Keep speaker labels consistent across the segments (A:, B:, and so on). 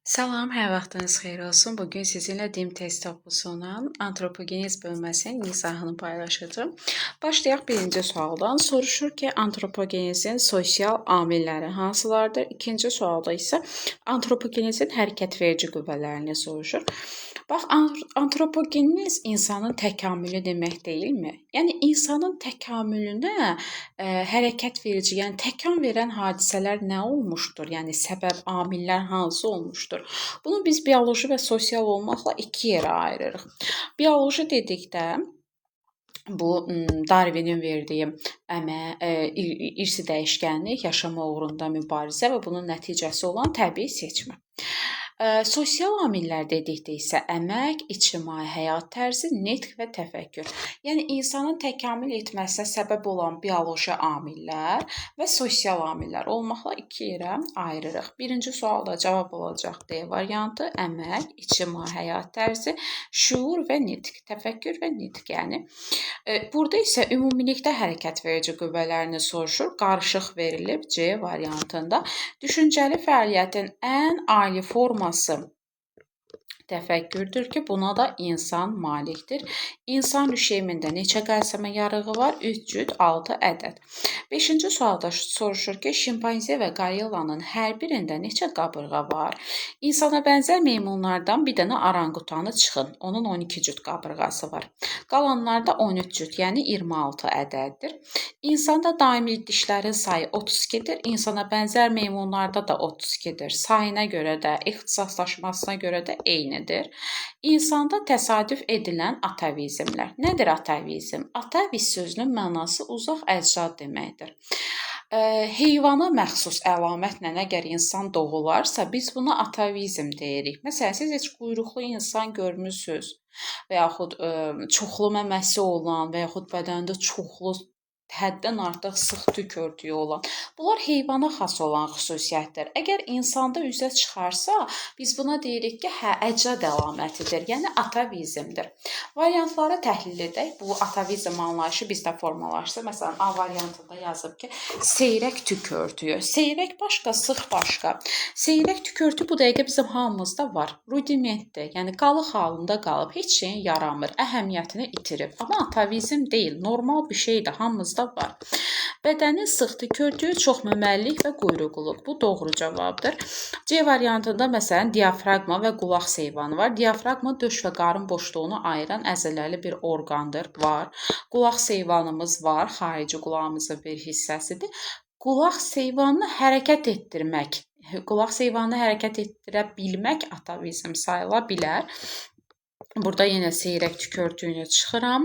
A: Salam, hər vaxtınız xeyir olsun. Bugün sizinlə DİM test toplusunun antropogenez bölməsinin izahını paylaşacağım. Başlayaq birinci sualdan. Soruşur ki, antropogenezin sosial amilləri hansılardır? İkinci sualda isə antropogenezin hərəkət verici qüvvələrini soruşur. Bax, antropogenez insanın təkamülü demək deyilmi? Yəni, insanın təkamülünə hərəkət verici, yəni təkan verən hadisələr nə olmuşdur? Yəni, səbəb, amillər hansı olmuşdur? Bunu biz bioloji və sosial olmaqla iki yerə ayırırıq. Bioloji dedikdə bu Darwinin verdiyi irsi dəyişkənlik, yaşama uğrunda mübarizə və bunun nəticəsi olan təbii seçmə. Sosial amillər dedikdə isə əmək, ictimai həyat tərzi, nitq və təfəkkür. Yəni insanın təkamül etməsinə səbəb olan bioloji amillər və sosial amillər olmaqla iki yerə ayırırıq. Birinci sualda cavab olacaq D variantı: əmək, ictimai həyat tərzi, şuur və nitq, təfəkkür və nitq. Yəni burada isə ümumilikdə hərəkət verici qüvvələrini soruşur. Qarışıq verilib C variantında. Düşüncəli fəaliyyətin ən ali forması təfəkkürdür ki, buna da insan malikdir. İnsan rüşeymində neçə qəlsəmə yarığı var? 3 cüt 6 ədəd. 5-ci sualda soruşur ki, şimpanze və qorillanın hər birində neçə qabırğa var? İnsana bənzər meymunlardan bir dənə oranqutanı çıxın. Onun 12 cüt qabırğası var. Qalanlarda 13 cüt, yəni 26 ədəddir. İnsanda daimi dişlərin sayı 32-dir. İnsana bənzər meymunlarda da 32-dir. Sayına görə də, ixtisaslaşmasına görə də eynidir. İnsanda təsadüf edilən atavizmlər. Nədir atavizm? Ataviz sözünün mənası uzaq əcdad deməkdir. Heyvana məxsus əlamətlə əgər insan doğularsa, biz buna atavizm deyirik. Məsələn, siz heç quyruqlu insan görmüsünüz və yaxud çoxlu məməsi olan və yaxud bədənində çoxlu həddən artıq sıx tük örtüyü olan. Bunlar heyvana xas olan xüsusiyyətdir. Əgər insanda üzə çıxarsa, biz buna deyirik ki, əcdad əlamətidir, yəni atavizmdir. Variantları təhlil edək. Bu atavizm anlayışı bizdə formalaşdı. Məsələn, A variantında yazıb ki, seyrək tük örtüyü. Seyrək başqa, sıx başqa. Seyrək tük örtüyü bu dəqiqə bizim hamımızda var. Rudimentdir, yəni qalıq halında qalıb, heç şeyin yaramır, əhəmiyyətini itirib. Amma atavizm deyil, normal bir şeydir, hamımızda var. Bədənin sıx tük örtüyü çoxməməlilik və quyruqluq. Bu doğru cavabdır. C variantında məsələn diafraqma və qulaq seyvanı var. Diafraqma döş və qarın boşluğunu ayıran əzələli bir orqandır, var. Qulaq seyvanımız var, xarici qulağımızın bir hissəsidir. Qulaq seyvanını hərəkət etdirmək, qulaq seyvanını hərəkət etdirə bilmək atavizm sayıla bilər. Burada yenə seyrək tük örtüyünü çıxıram.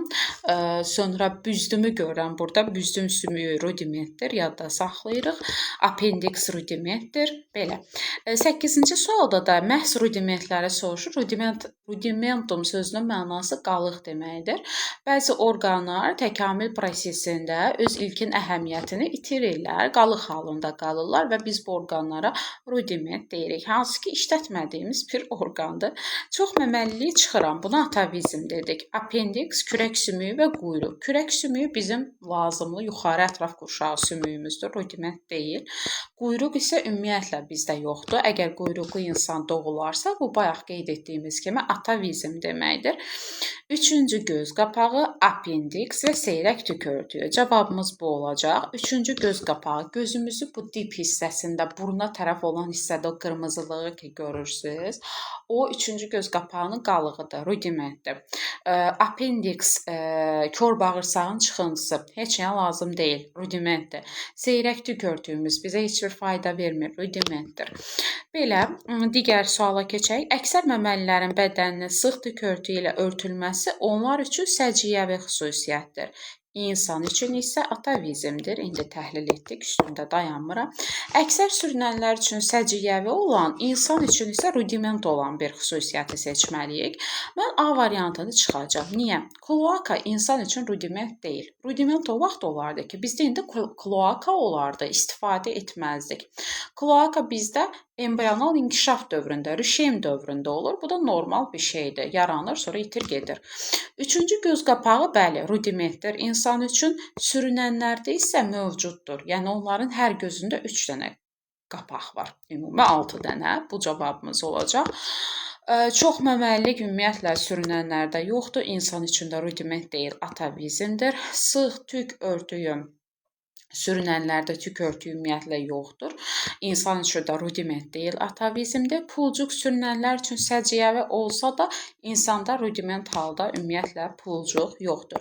A: Sonra büzdümü görürəm. Burada büzdüm sümüyü rudimentdir, yadda saxlayırıq. Appendix rudimentdir. Belə. 8-ci sualda da məhz rudimentləri soruşur. Rudimentum sözünün mənası qalıq deməkdir. Bəzi orqanlar təkamül prosesində öz ilkin əhəmiyyətini itirirlər, qalıq halında qalırlar və biz bu orqanlara rudiment deyirik. Hansı ki, işlətmədiyimiz bir orqandır. Çoxməməliliyi çıxıram. Buna atavizm dedik. Appendix, kürək sümüyü və quyruq. Kürək sümüyü bizim lazımlı yuxarı ətraf qurşağı sümüyümüzdür, rudiment deyil. Quyruq isə ümumiyyətlə bizdə yoxdur. Əgər quyruqlu insan doğularsa, bu bayaq qeyd etdiyimiz kimi atavizm deməkdir. 3-cü göz qapağı, appendix və seyrək tük örtüyü. Cavabımız bu olacaq. 3-cü göz qapağı, gözümüzü bu dip hissəsində, buruna tərəf olan hissədə o qırmızılığı ki görürsünüz, o 3-cü göz qapağının qalığıdır, rudimentdir. Appendix, kör bağırsağın çıxıntısı, heç nəyə lazım deyil, rudimentdir. Seyrək tük örtüyümüz bizə heç bir fayda vermir, rudimentdir. Belə, digər suala keçək. Əksər məməlilərin bədəninin sıx tük örtüyü ilə örtülməsi onlar üçün səciyyəvi xüsusiyyətdir. İnsan üçün isə atavizmdir. İndi təhlil etdik, üstündə dayanmıram. Əksər sürünənlər üçün səciyyəvi olan, insan üçün isə rudiment olan bir xüsusiyyəti seçməliyik. Mən A variantını çıxacağam. Niyə? Kloaka insan üçün rudiment deyil. Rudiment o vaxt olardı ki, bizdə indi kloaka olardı, istifadə etməzdik. Kloaka bizdə embrional inkişaf dövründə, rüşeym dövründə olur. Bu da normal bir şeydir. Yaranır, sonra itir gedir. 3-cü göz qapağı, bəli, rudimentdir insan üçün. Sürünənlərdə isə mövcuddur. Yəni onların hər gözündə 3 dənə qapaq var. Ümumi 6 dənə. Bu cavabımız olacaq. Çox məməlilik ümumiyyətlə sürünənlərdə yoxdur. İnsan üçün də rudiment deyil, atavizmdir. Sıx, tük örtüyü sürünənlərdə tük örtüyü ümumiyyətlə yoxdur. İnsan üçün də rudiment deyil, atavizmdir. Pulcuq sürünənlər üçün səciyyəvi olsa da, insanda rudiment halda ümumiyyətlə pulcuq yoxdur.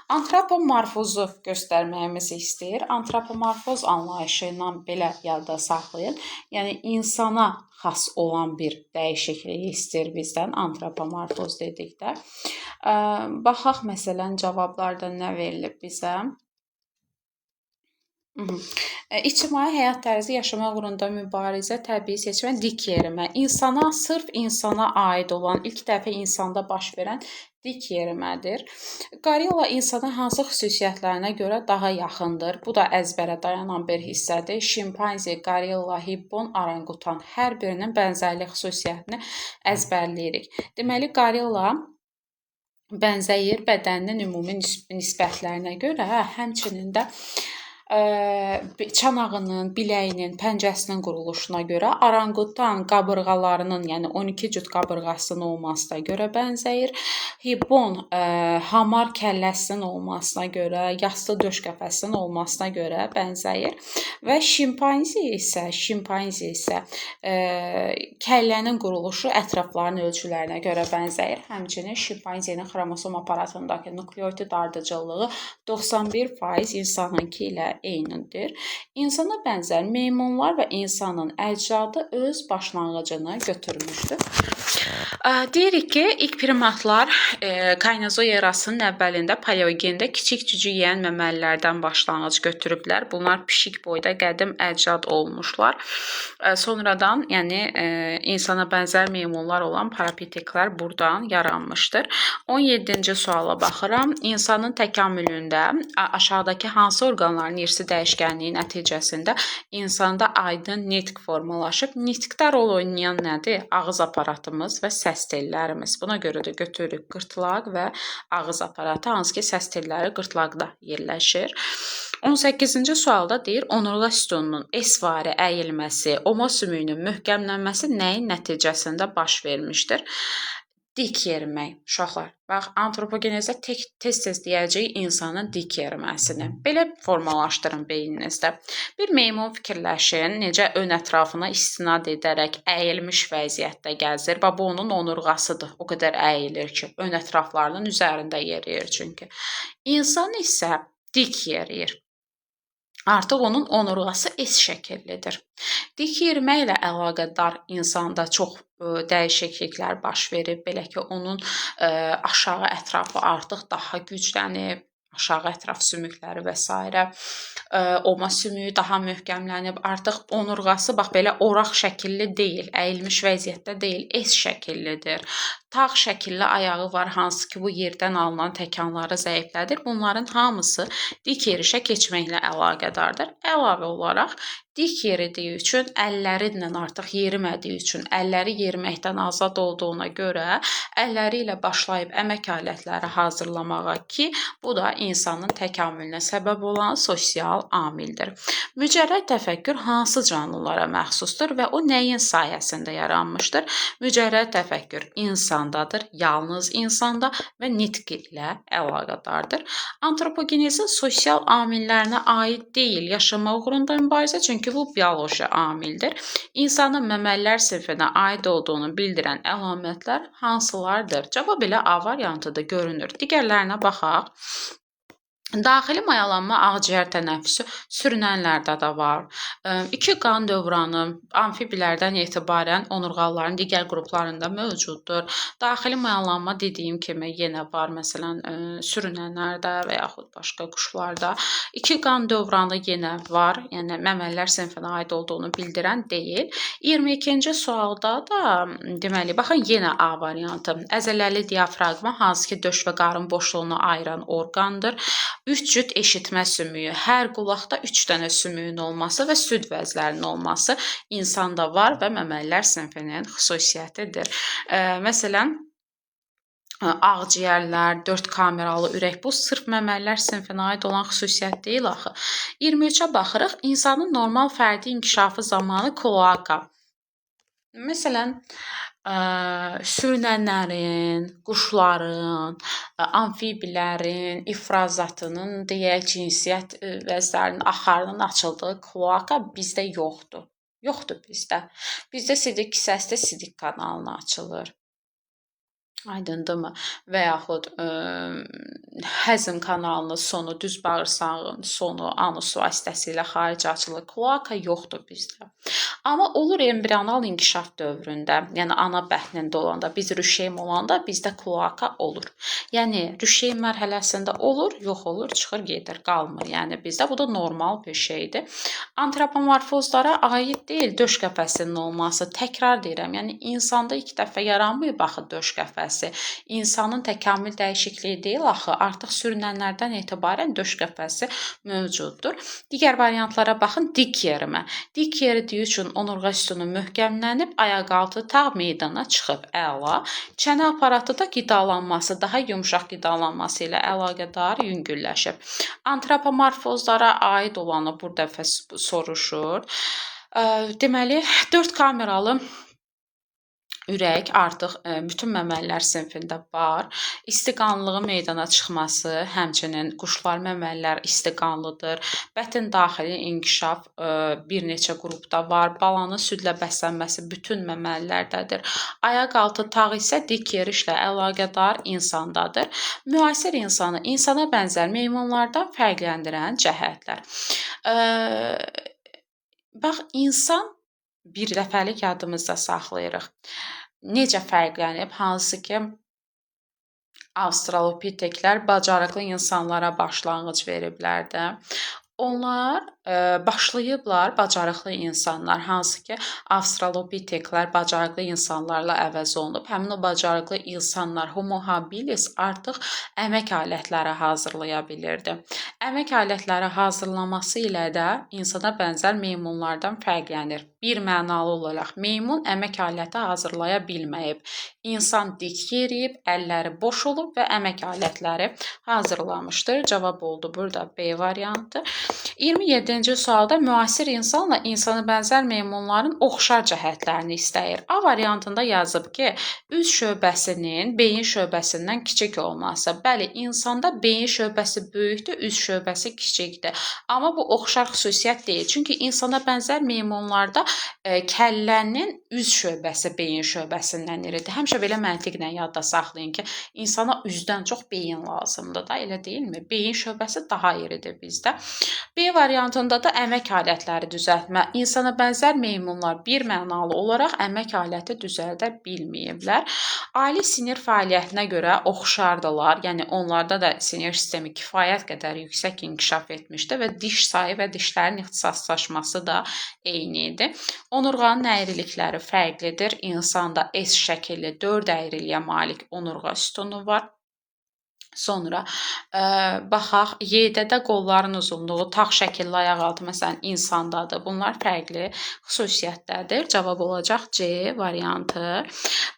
A: Antropomorfozu göstərməyimizi istəyir. Antropomorfoz anlayışı ilə belə yadda saxlayın. Yəni, insana xas olan bir dəyişikliyi istəyir bizdən antropomorfoz dedikdə. Baxaq, məsələn, cavablarda nə verilib bizə? İctimai həyat tərzi yaşamaq uğrunda mübarizə, təbii seçmə, dik yerimə. İnsana, sırf insana aid olan, ilk dəfə insanda baş verən dik yerimədir. Gorilla insana hansı xüsusiyyətlərinə görə daha yaxındır? Bu da əzbərə dayanan bir hissədir. Şimpanzi, gorilla, hippon, orangutan hər birinin bənzərlik xüsusiyyətini əzbərləyirik. Deməli, gorilla bənzəyir bədəninin ümumi nisbətlərinə görə, həmçinin də çanağının, biləyinin, pəncəsinin quruluşuna görə, orangutan qabırğalarının, yəni 12 cüt qabırğasının olmasına görə bənzəyir. Hippon hamar kəlləsinin olmasına görə, yastı döş qəfəsinin olmasına görə bənzəyir və şimpanzi isə kəllənin quruluşu ətrafların ölçülərinə görə bənzəyir. Həmçinin şimpanzinin xromosom aparatındakı nukleotit ardıcıllığı 91% insanınki ilə eynidir. İnsana bənzər meymunlar və insanın əcdadı öz başlanğıcını götürmüşdür. Deyirik ki, ilk primatlar Kaynozoy erasının əvvəlində paleogenda kiçik cücü yeyən məməlilərdən başlanğıc götürüblər. Bunlar pişik boyda qədim əcdad olmuşlar. Sonradan, yəni insana bənzər meymunlar olan parapiteklər buradan yaranmışdır. 17-ci suala baxıram. İnsanın təkamülündə aşağıdakı hansı orqanların irsi dəyişkənliyi nəticəsində insanda aydın nitq formalaşıb? Nitqdə rol oynayan nədir? Ağız aparatımız və səs tellərimiz. Buna görə də götürürük qırtlaq və ağız aparatı, hansı ki səs telləri qırtlaqda yerləşir. 18-ci sualda deyir, onurğa sütununun S-vari əyilməsi, oma sümüyünün möhkəmlənməsi nəyin nəticəsində baş vermişdir? Dik yerimək. Uşaqlar, bax, antropogenezdə tez-tez deyəcəyik insanın dik yeriməsini. Belə formalaşdırın beyninizdə. Bir meymun fikirləşin, necə ön ətrafına istinad edərək əyilmiş vəziyyətdə gəzir. Bu onun onurğasıdır. O qədər əyilir ki, ön ətraflarının üzərində yeriyir çünki. İnsan isə dik yeriyir. Artıq onun onurğası S şəkillidir. Dik yeriməklə əlaqədar insanda çox dəyişikliklər baş verib. Belə ki, onun aşağı ətrafı artıq daha güclənib, aşağı ətraf sümükləri və s. Oma sümüyü daha möhkəmlənib. Artıq onurğası bax belə oraq şəkilli deyil, əyilmiş vəziyyətdə deyil, S şəkillidir. Tağ şəkilli ayağı var, hansı ki bu yerdən alınan təkanları zəiflədir. Bunların hamısı dik yerişə keçməklə əlaqədardır. Əlavə olaraq dik yeridiyi üçün, əllərinlə artıq yerimədiyi üçün, əlləri yeriməkdən azad olduğuna görə əlləri ilə başlayıb əmək alətləri hazırlamağa ki, bu da insanın təkamülünə səbəb olan sosial amildir. Mücərrəd təfəkkür hansı canlılara məxsusdur və o nəyin sayəsində yaranmışdır? Mücərrəd təfəkkür insandadır, yalnız insanda və nitq ilə əlaqədardır. Antropogenezin sosial amillərinə aid deyil, yaşamaq uğrunda mübarizə, çünki bu bioloji amildir. İnsanın məməlilər sinfinə aid olduğunu bildirən əlamətlər hansılardır? Cavab ilə A variantıda görünür. Digərlərinə baxaq. Daxili mayalanma ağciyər tənəffüsü sürünənlərdə də var. 2 qan dövranı amfibilərdən etibarən onurğalıların digər qruplarında mövcuddur. Daxili mayalanma dediyim kimi yenə var, məsələn, sürünənlərdə və yaxud başqa quşlarda. 2 qan dövranı yenə var, yəni məməlilər sinfinə aid olduğunu bildirən deyil. 22-ci sualda da deməli, baxın, yenə A variantı. Əzələli diafraqma, hansı ki döş və qarın boşluğunu ayıran orqandır. 3 cüt eşitmə sümüyü, hər qulaqda 3 dənə sümüyün olması və süd vəzlərinin olması insanda var və məməlilər sinfinin xüsusiyyətidir. Məsələn, Ağciyərlər, 4 kameralı ürək. Bu sırf məməlilər sinfinə aid olan xüsusiyyət deyil axı. 23-ə baxırıq. İnsanın normal fərdi inkişafı zamanı kloaka. Məsələn, sürünənlərin, quşların, amfibilərin, ifrazatının, deyək, cinsiyyət vəzlərinin axarının açıldığı kloaka bizdə yoxdur. Yoxdur bizdə. Bizdə sidik kisəsi də sidik kanalına açılır. Aydındırmı? Və yaxud həzm kanalının sonu, düz bağırsağın sonu anus vasitəsilə xaricə açılır. Kloaka yoxdur bizdə. Amma olur embrional inkişaf dövründə, yəni ana bətnində olanda, biz rüşeym olanda bizdə kloaka olur. Yəni rüşeym mərhələsində olur, yox olur, çıxır gedir, qalmır. Yəni bizdə bu da normal bir şeydir. Antropomorfozlara aid deyil döş qəfəsinin olması. Təkrar deyirəm, yəni insanda ilk dəfə yaranmayıb axı döş qəfəsi. İnsanın təkamül dəyişikliyi deyil axı, artıq sürünənlərdən etibarən döş qəfəsi mövcuddur. Digər variantlara baxın, dik yerimə. Dik yeridiyi üçün onurğa sütunu möhkəmlənib, ayaqaltı tağ meydana çıxıb. Əla. Çənə aparatı da qidalanması, daha yumşaq qidalanması ilə əlaqədar yüngülləşib. Antropomorfozlara aid olanı bu dəfə soruşur. Deməli, 4 kameralı ürək artıq bütün məməlilər sinfində var. İstiqanlığı meydana çıxması, həmçinin quşlar, məməlilər istiqanlıdır. Bətin daxili inkişaf bir neçə qrupda var. Balanın südlə bəslənməsi bütün məməlilərdədir. Ayaqaltı tağ isə dik yerişlə əlaqədar insandadır. Müasir insanı insana bənzər meymunlardan fərqləndirən cəhətlər. Bax, insan bir dəfəlik yadımızda saxlayırıq. Necə fərqlənib? Hansı ki, Avstralopiteklər bacarıqlı insanlara başlanğıc veriblər də. Onlar başlayıblar bacarıqlı insanlar, hansı ki, Avstralopiteklər bacarıqlı insanlarla əvəz olunub. Həmin o bacarıqlı insanlar, Homo habilis artıq əmək alətləri hazırlaya bilirdi. Əmək alətləri hazırlaması ilə də insana bənzər meymunlardan fərqlənir. Bir mənalı olaraq meymun əmək aləti hazırlaya bilməyib. İnsan dik yeriyib, əlləri boş olub və əmək alətləri hazırlamışdır. Cavab oldu burada B variantı. 27-ci sualda müasir insanla insana bənzər meymunların oxşar cəhətlərini istəyir. A variantında yazıb ki, üz şöbəsinin beyin şöbəsindən kiçik olması. Bəli, insanda beyin şöbəsi böyükdür, üz şöbəsi kiçikdir. Amma bu oxşar xüsusiyyət deyil. Çünki insana bənzər meymunlarda kəllənin üz şöbəsi beyin şöbəsindən iridir. Həmişə belə məntiqlə yadda saxlayın ki, insana üzdən çox beyin lazımdır da, elə deyilmi? Beyin şöbəsi daha iridir bizdə. B variantında da əmək alətləri düzəltmə. İnsana bənzər meymunlar bir mənalı olaraq əmək aləti düzəldə bilməyiblər. Ali sinir fəaliyyətinə görə oxşardılar. Yəni onlarda da sinir sistemi kifayət qədər yüksək inkişaf etmişdi və diş sayı və dişlərin ixtisaslaşması da eyni idi. Onurğanın əyrilikləri fərqlidir. İnsanda S şəkilli 4 əyriliyə malik onurğa sütunu var. Sonra baxaq, Y-də də qolların uzunluğu tağ şəkilli ayaqaltı məsələn insandadır. Bunlar fərqli xüsusiyyətlərdir. Cavab olacaq C variantı.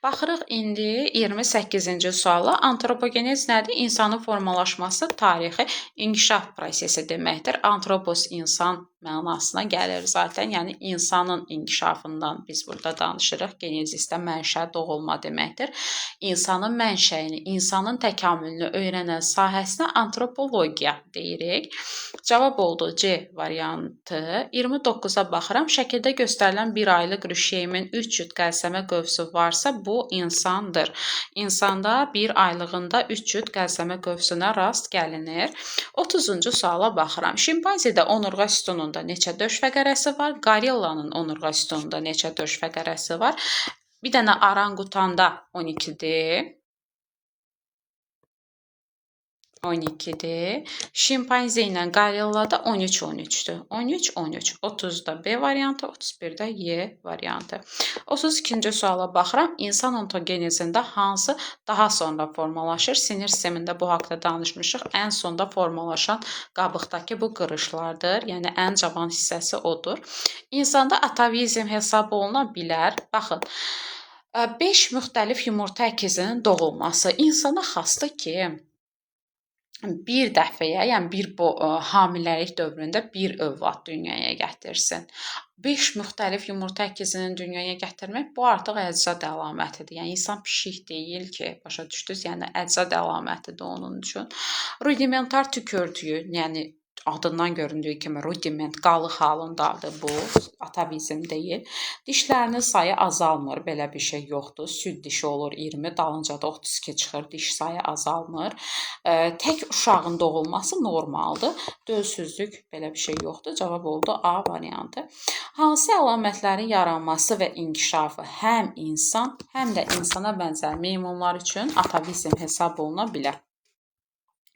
A: Baxırıq indi 28-ci suala. Antropogenez nədir? İnsanın formalaşması tarixi inkişaf prosesi deməkdir. Antropos insan mənasına gəlir zaten. Yəni insanın inkişafından biz burada danışırıq. Genezisdə mənşə, doğulma deməkdir. İnsanın mənşəyini, insanın təkamülünü öyrənən sahəsinə antropologiya deyirik. Cavab oldu C variantı. 29-a baxıram. Şəkildə göstərilən bir aylıq rüşeymin 3 cüt qəlsəmə qövsü varsa bu insandır. İnsanda bir aylığında 3 cüt qəlsəmə qövsünə rast gəlinir. 30-cu suala baxıram. Şimpanzedə onurğa sütununda neçə döş fəqərəsi var? Gorillanın onurğa sütununda neçə döş fəqərəsi var? Bir dənə orangutanda 12-dir. 12-dir. Şimpanze ilə qorillada 13-13-dür. 13-13. 30-da B variantı, 31-də Y variantı. 32-ci suala baxıram. İnsan ontogenezində hansı daha sonra formalaşır? Sinir sistemində bu haqda danışmışıq. Ən sonda formalaşan qabıqdakı bu qırışlardır. Yəni ən cavan hissəsi odur. İnsanda atavizm hesab oluna bilər. Baxın. 5 müxtəlif yumurta əkizinin doğulması insana xasdır ki, bir dəfəyə, yəni hamiləlik dövründə bir övlad dünyaya gətirsin. 5 müxtəlif yumurta əkizinin dünyaya gətirmək bu artıq əczad əlamətidir. Yəni insan pişik deyil ki, başa düşdünüz? Yəni əczad əlamətidir onun üçün. Rudimentar tükörtüyü, yəni adından göründüyü kimi rudiment qalıq halındadır bu, atavizm deyil. Dişlərinin sayı azalmır, belə bir şey yoxdur. Süd dişi olur 20, dalınca da 32 çıxır, diş sayı azalmır. Tək uşağın doğulması normaldır. Dölsüzlük belə bir şey yoxdur. Cavab oldu A variantı. Hansı əlamətlərin yaranması və inkişafı həm insan, həm də insana bənzər meymunlar üçün atavizm hesab oluna bilər?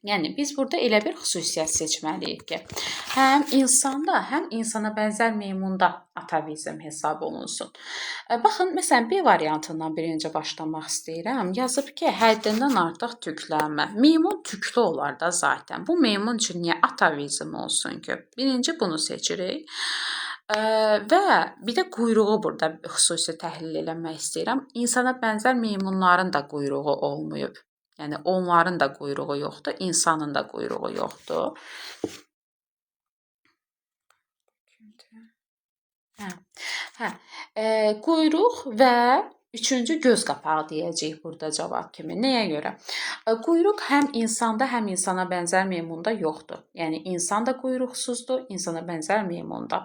A: Yəni biz burada elə bir xüsusiyyət seçməliyik ki, həm insanda, həm insana bənzər meymunda atavizm hesab olunsun. Baxın, məsələn, B variantından birinci başlamaq istəyirəm. Yazıb ki, həddindən artıq tüklənmə. Meymun tüklü olar da zaten. Bu meymun üçün niyə atavizm olsun ki? Birinci bunu seçirik. Və bir də quyruğu burada xüsusi təhlil eləmək istəyirəm. İnsana bənzər meymunların da quyruğu olmayıb. Yəni onların da quyruğu yoxdur, insanın da quyruğu yoxdur. Quyruq və üçüncü göz qapağı deyəcəyik burada cavab kimi. Nəyə görə? Quyruq həm insanda, həm insana bənzər meymunda yoxdur. Yəni insan da quyruqsuzdur, insana bənzər meymunda.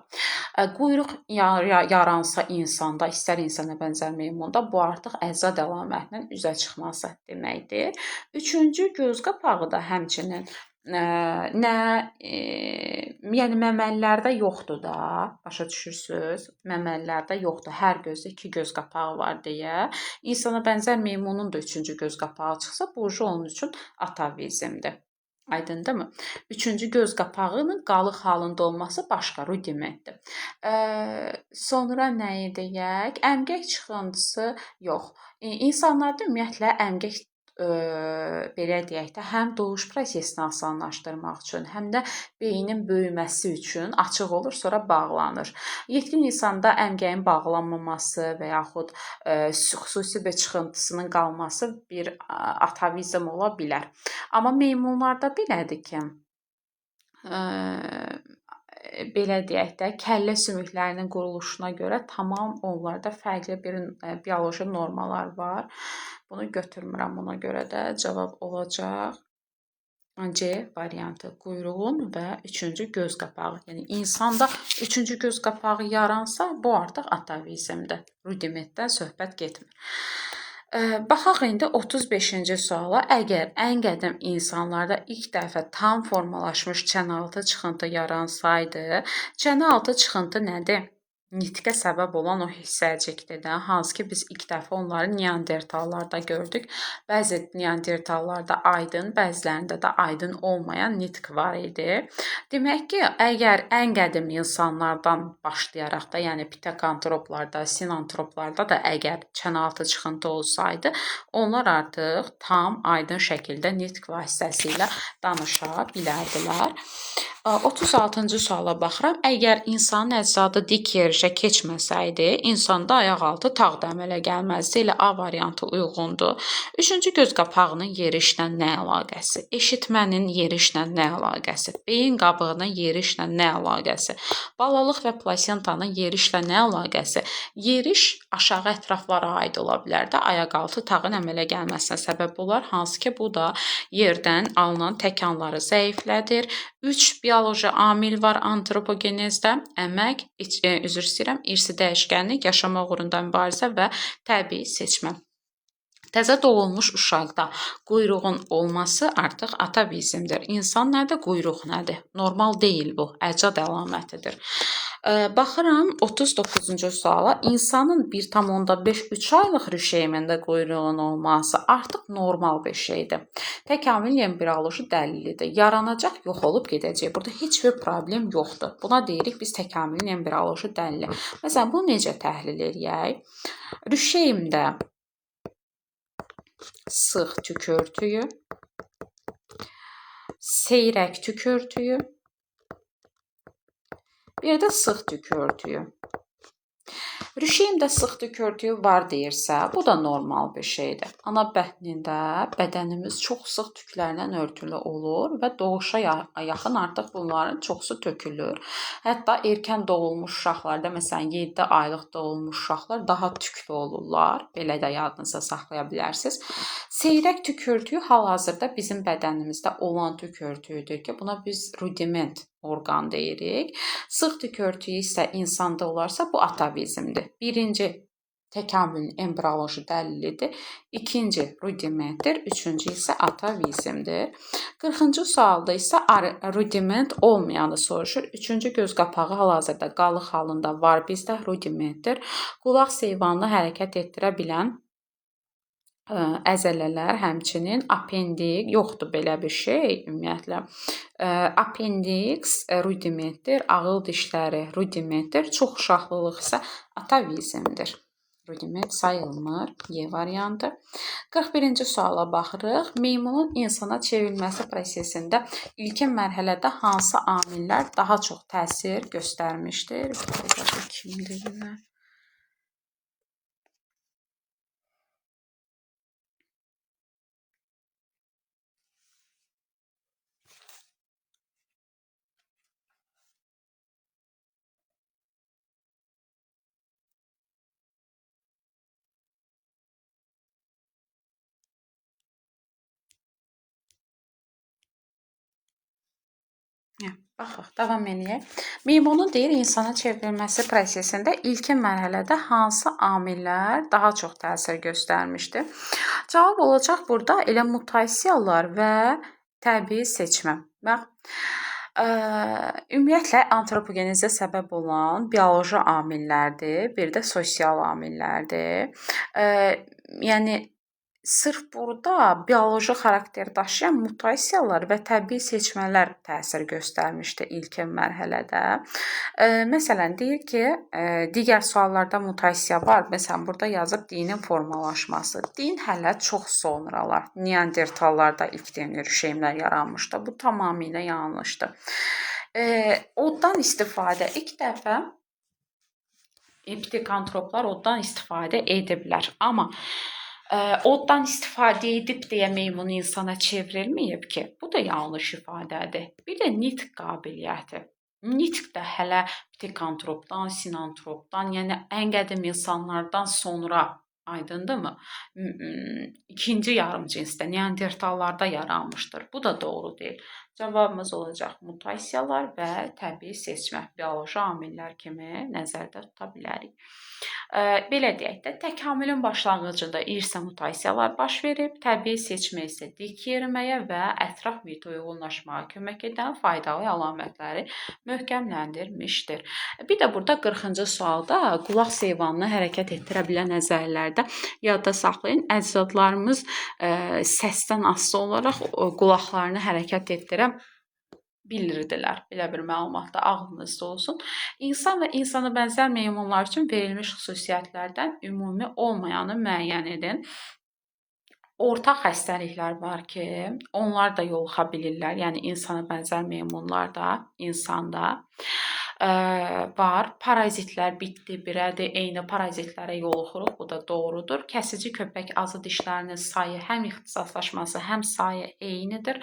A: Quyruq yaransa insanda, istər insana bənzər meymunda, bu artıq əczad əlamətinin üzə çıxması deməkdir. Üçüncü göz qapağı da həmçinin yəni məməlilərdə yoxdur da, başa düşürsüz? Məməlilərdə yoxdur. Hər gözdə 2 göz qapağı var deyə. İnsana bənzər meymunun da 3-cü göz qapağı çıxsa, bu onun üçün atavizmdir. Aydındırmı? Üçüncü göz qapağının qalıq halında olması başqa rudimentdir. Sonra nəyi deyək? Əmgək çıxıntısı yox. İnsanlarda ümumiyyətlə əmgək belə deyək də, həm doğuş prosesini asanlaşdırmaq üçün, həm də beynin böyüməsi üçün açıq olur, sonra bağlanır. Yetkin insanda əmgəyin bağlanmaması və yaxud xüsusi bir çıxıntısının qalması bir atavizm ola bilər. Amma meymunlarda belədir ki, belə deyək də, kəllə sümüklərinin quruluşuna görə tamam onlarda fərqli bir bioloji normalar var. Bunu götürmürəm, ona görə də cavab olacaq C variantı. Quyruğun və üçüncü göz qapağı. Yəni insanda üçüncü göz qapağı yaransa, bu artıq atavizmdir. Rudimentdən söhbət getmir. Baxaq indi 35-ci suala. Əgər ən qədim insanlarda ilk dəfə tam formalaşmış çənəaltı çıxıntı yaransaydı, çənəaltı çıxıntı nədir? Nitqə səbəb olan o hissəcikdir də, hansı ki biz ilk dəfə onları neandertallarda gördük. Bəzi neandertallarda aydın, bəzilərində də aydın olmayan nitq var idi. Demək ki, əgər ən qədim insanlardan başlayaraq da, yəni pitekantroplarda, sinantroplarda da əgər çənəaltı çıxıntı olsaydı, onlar artıq tam aydın şəkildə nitq vasitəsilə danışa bilərdilər. 36-cı suala baxıram. Əgər insanın əczadı dik yerişə keçməsəydi, insanda ayaqaltı tağ da əmələ gəlməzdi. Elə A variantı uyğundur. Üçüncü göz qapağının yerişlə nə əlaqəsi? Eşitmənin yerişlə nə əlaqəsi? Beyin qabığının yerişlə nə əlaqəsi? Balalıq və plasentanın yerişlə nə əlaqəsi? Yeriş aşağı ətraflara aid ola bilər də, ayaqaltı tağın əmələ gəlməsinə səbəb olar, hansı ki bu da yerdən alınan təkanları zəiflədir. 3 bioloji amil var antropogenezdə: əmək, irsi dəyişkənlik, yaşamaq uğrunda mübarizə və təbii seçmə. Təzə doğulmuş uşaqda quyruğun olması artıq atavizmdir. İnsan nədir, quyruq nədir? Normal deyil bu, əcad əlamətidir. Baxıram 39-cu suala. İnsanın 1,5-3 aylıq rüşeymində quyruğun olması artıq normal bir şeydir. Təkamül embrioloji dəlilidir. Yaranacaq, yox olub gedəcək. Burada heç bir problem yoxdur. Buna deyirik biz təkamülün embrioloji dəlili. Məsələn, bunu necə təhlil edək? Rüşeymdə sıx tükörtüyü, seyrək tükörtüyü, bir də sıx tükörtüyü. Rüşeymdə sıx tükürtüyü var deyirsə, bu da normal bir şeydir. Ana bətnində bədənimiz çox sıx tüklərlə örtülü olur və doğuşa yaxın artıq bunların çoxsu tökülür. Hətta erkən doğulmuş uşaqlarda, məsələn 7 aylıq doğulmuş uşaqlar daha tüklü olurlar. Belə də yadınızda saxlaya bilərsiniz. Seyrək tükürtüyü hal-hazırda bizim bədənimizdə olan tükürtüyüdür ki, buna biz rudiment orqan deyirik. Sıx tükürtüyü isə insanda olarsa bu atavizmdir. Birinci təkamülün embrioloji dəlilidir. İkinci rudimentdir. Üçüncü isə atavizmdir. 40-cı sualda isə rudiment olmayanı soruşur. Üçüncü göz qapağı hal-hazırda qalıq halında var bizdə rudimentdir. Qulaq seyvanını hərəkət etdirə bilən əzələlər, həmçinin apendik, yoxdur belə bir şey ümumiyyətlə. Apendiks rudimentdir, ağıl dişləri rudimentdir, çox uşaqlılıq isə atavizmdir. Rudiment sayılmır, Y variantı. 41-ci suala baxırıq. Meymunun insana çevrilməsi prosesində ilkin mərhələdə hansı amillər daha çox təsir göstərmişdir? Kimdir? Baxaq, davam edək. Meymunun deyir insana çevrilməsi prosesində ilkin mərhələdə hansı amillər daha çox təsir göstərmişdir? Cavab olacaq burada elə mutasiyalar və təbii seçmə. Bax, ümumiyyətlə antropogenezə səbəb olan bioloji amillərdir, bir də sosial amillərdir. Yəni sırf burada bioloji xarakter daşıyan mutasiyalar və təbii seçmələr təsir göstərmişdi ilkin mərhələdə. Məsələn, deyir ki, digər suallarda mutasiya var. Məsələn, burada yazıb dinin formalaşması. Din hələ çox sonralar. Neandertallarda ilk dini rüşeymlər yaranmışdı. Bu tamamilə yanlışdır. Oddan istifadə ilk dəfə epikantroplar oddan istifadə ediblər. Amma oddan istifadə edib deyə meymun insana çevrilməyib ki, bu da yanlış ifadədir. Bir də nitq qabiliyyəti. Nitq də hələ pikantropdan, sinantropdan, yəni ən qədim insanlardan sonra, aydındırmı? İkinci yarımcinsdə, neandertallarda yaranmışdır. Bu da doğru deyil. Cavabımız olacaq mutasiyalar və təbii seçmə, bioloji amillər kimi nəzərdə tuta bilərik. Belə deyək də, təkamülün başlanğıcında irsə mutasiyalar baş verib, təbii seçmə isə dik yeriməyə və ətraf mühitə uyğunlaşmağa kömək edən faydalı əlamətləri möhkəmləndirmişdir. Bir də burada 40-cı sualda qulaq seyvanını hərəkət etdirə bilən əzələlərdə yadda saxlayın, əcdadlarımız səsdən asılı olaraq qulaqlarını hərəkət etdirə bilirdilər. Belə bir məlumat da ağlınızda olsun. İnsan və insana bənzər meymunlar üçün verilmiş xüsusiyyətlərdən ümumi olmayanı müəyyən edin. Ortaq xəstəliklər var ki, onlar da yoluxa bilirlər. Yəni insana bənzər meymunlar da, insanda var. Parazitlər bitdi, birədir, eyni parazitlərə yoluxuruq. Bu da doğrudur. Kəsici köpək azı dişlərinin sayı həm ixtisaslaşması, həm sayı eynidir.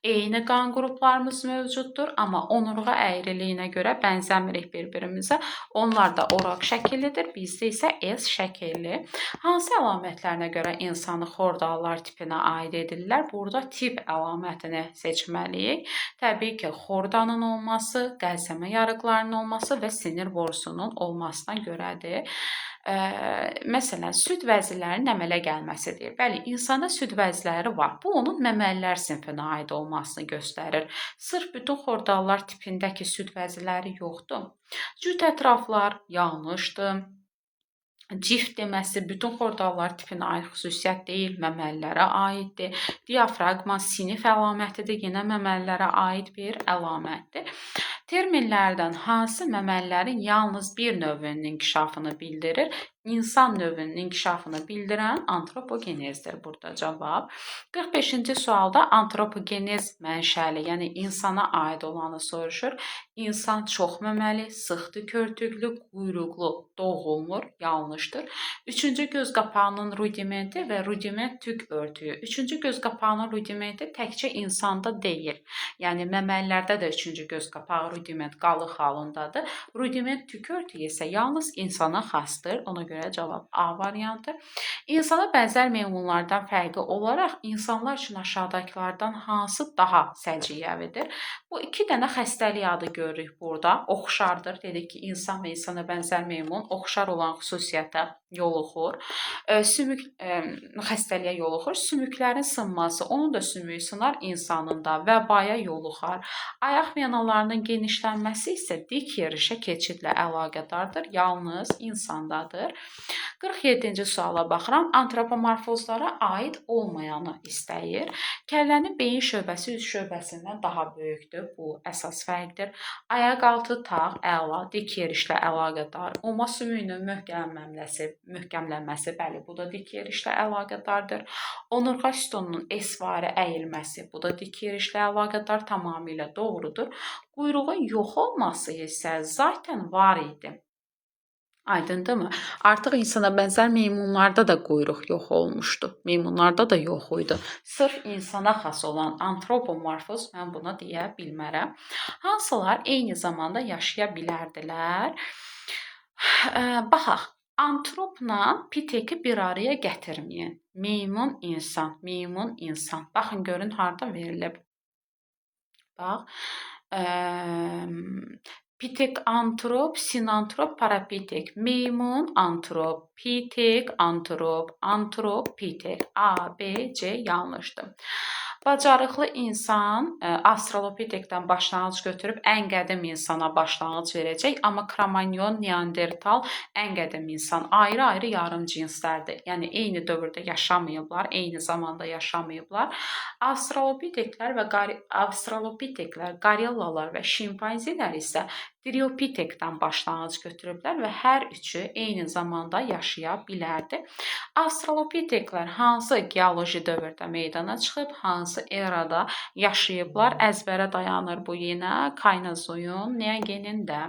A: Eyni qan qruplarımız mövcuddur, amma onurğa əyriliyinə görə bənzəmirik bir-birimizə. Onlar da oraq şəkillidir, bizdə isə S şəkilli. Hansı əlamətlərinə görə insanı xordalılar tipinə aid edirlər? Burada tip əlamətini seçməliyik. Təbii ki, xordanın olması, qəlsəmə yarıqlarının olması və sinir borusunun olmasına görədir. Məsələn, süd vəzlərinin əmələ gəlməsidir. Bəli, insanda süd vəzləri var. Bu, onun məməlilər sinfinə aid olmasını göstərir. Sırf bütün xordalılar tipindəki süd vəzləri yoxdur. Cüt ətraflar yanlışdır. Cift deməsi bütün xordalılar tipinə aid xüsusiyyət deyil, məməlilərə aiddir. Diafraqma sinif əlamətidir, yenə məməlilərə aid bir əlamətdir. Terminlərdən hansı məməlilərin yalnız bir növünün inkişafını bildirir? insan növünün inkişafını bildirən antropogenezdir burada cavab. 45-ci sualda antropogenez mənşəli, yəni insana aid olanı soruşur. İnsan çox məməli, sıxdı körtüklü, quyruqlu doğulmur, yanlışdır. Üçüncü göz qapağının rudimenti və rudiment tük örtüyü. Üçüncü göz qapağının rudimenti təkcə insanda deyil. Yəni məməlilərdə də üçüncü göz qapağı rudiment qalıq halındadır. Rudiment tük örtüyü isə yalnız insana xasdır. Ona görə cavab A variantı. İnsana bənzər meymunlardan fərqi olaraq insanlar üçün aşağıdakılardan hansı daha səciyyəvidir? Bu iki dənə xəstəlik adı görürük burada. Oxşardır. Dedik ki, insan və insana bənzər meymun oxşar olan xüsusiyyətə yoluxur. Xəstəliyə yoluxur. Sümüklərin sınması, onun da sümüyü sınar, insanın da vəbaya yoluxar. Ayaq venalarının genişlənməsi isə dik yerişə keçidlə əlaqədardır. Yalnız insandadır. 47-ci suala baxıram. Antropomorfozlara aid olmayanı istəyir. Kəllənin beyin şöbəsi üz şöbəsindən daha böyükdür. Bu əsas fərqdir. Ayaqaltı tağ, əla, dik yerişlə əlaqədar. Oma sümüyünün möhkəmlənməsi, bəli, bu da dik yerişlə əlaqədardır. Onurğa sütununun esvari əyilməsi, bu da dik yerişlə əlaqədar, tamamilə doğrudur. Quyruğun yox olması isə zaten var idi. Aydındırmı? Artıq insana bənzər meymunlarda da quyruq yox olmuşdu. Meymunlarda da yox idi. Sırf insana xas olan antropomorfoz mən buna deyə bilmərəm. Hansılar eyni zamanda yaşaya bilərdilər? Baxaq. Antropla piteki bir araya gətirməyən. Meymun, insan. Baxın, görün harda verilib. Bax. Pitek antrop, sinantrop, parapitek. Meymun antrop, pitek antrop, pitek. A, B, C yanlışdır. Bacarıqlı insan Avstralopitekdən başlanğıc götürüb ən qədim insana başlanğıc verəcək. Amma Kromanyon, Neandertal, ən qədim insan ayrı-ayrı yarım cinslərdir. Yəni, eyni dövrdə yaşamayıblar, eyni zamanda yaşamayıblar. Avstralopiteklər, qorillalar və şimpanzilər isə Triopitekdən başlanğıc götürüblər və hər üçü eyni zamanda yaşaya bilərdi. Avstralopiteklər hansı geoloji dövrdə meydana çıxıb, hansı erada yaşayıblar? Əzbərə dayanır bu yenə Kaynazoyun, Neogenin də.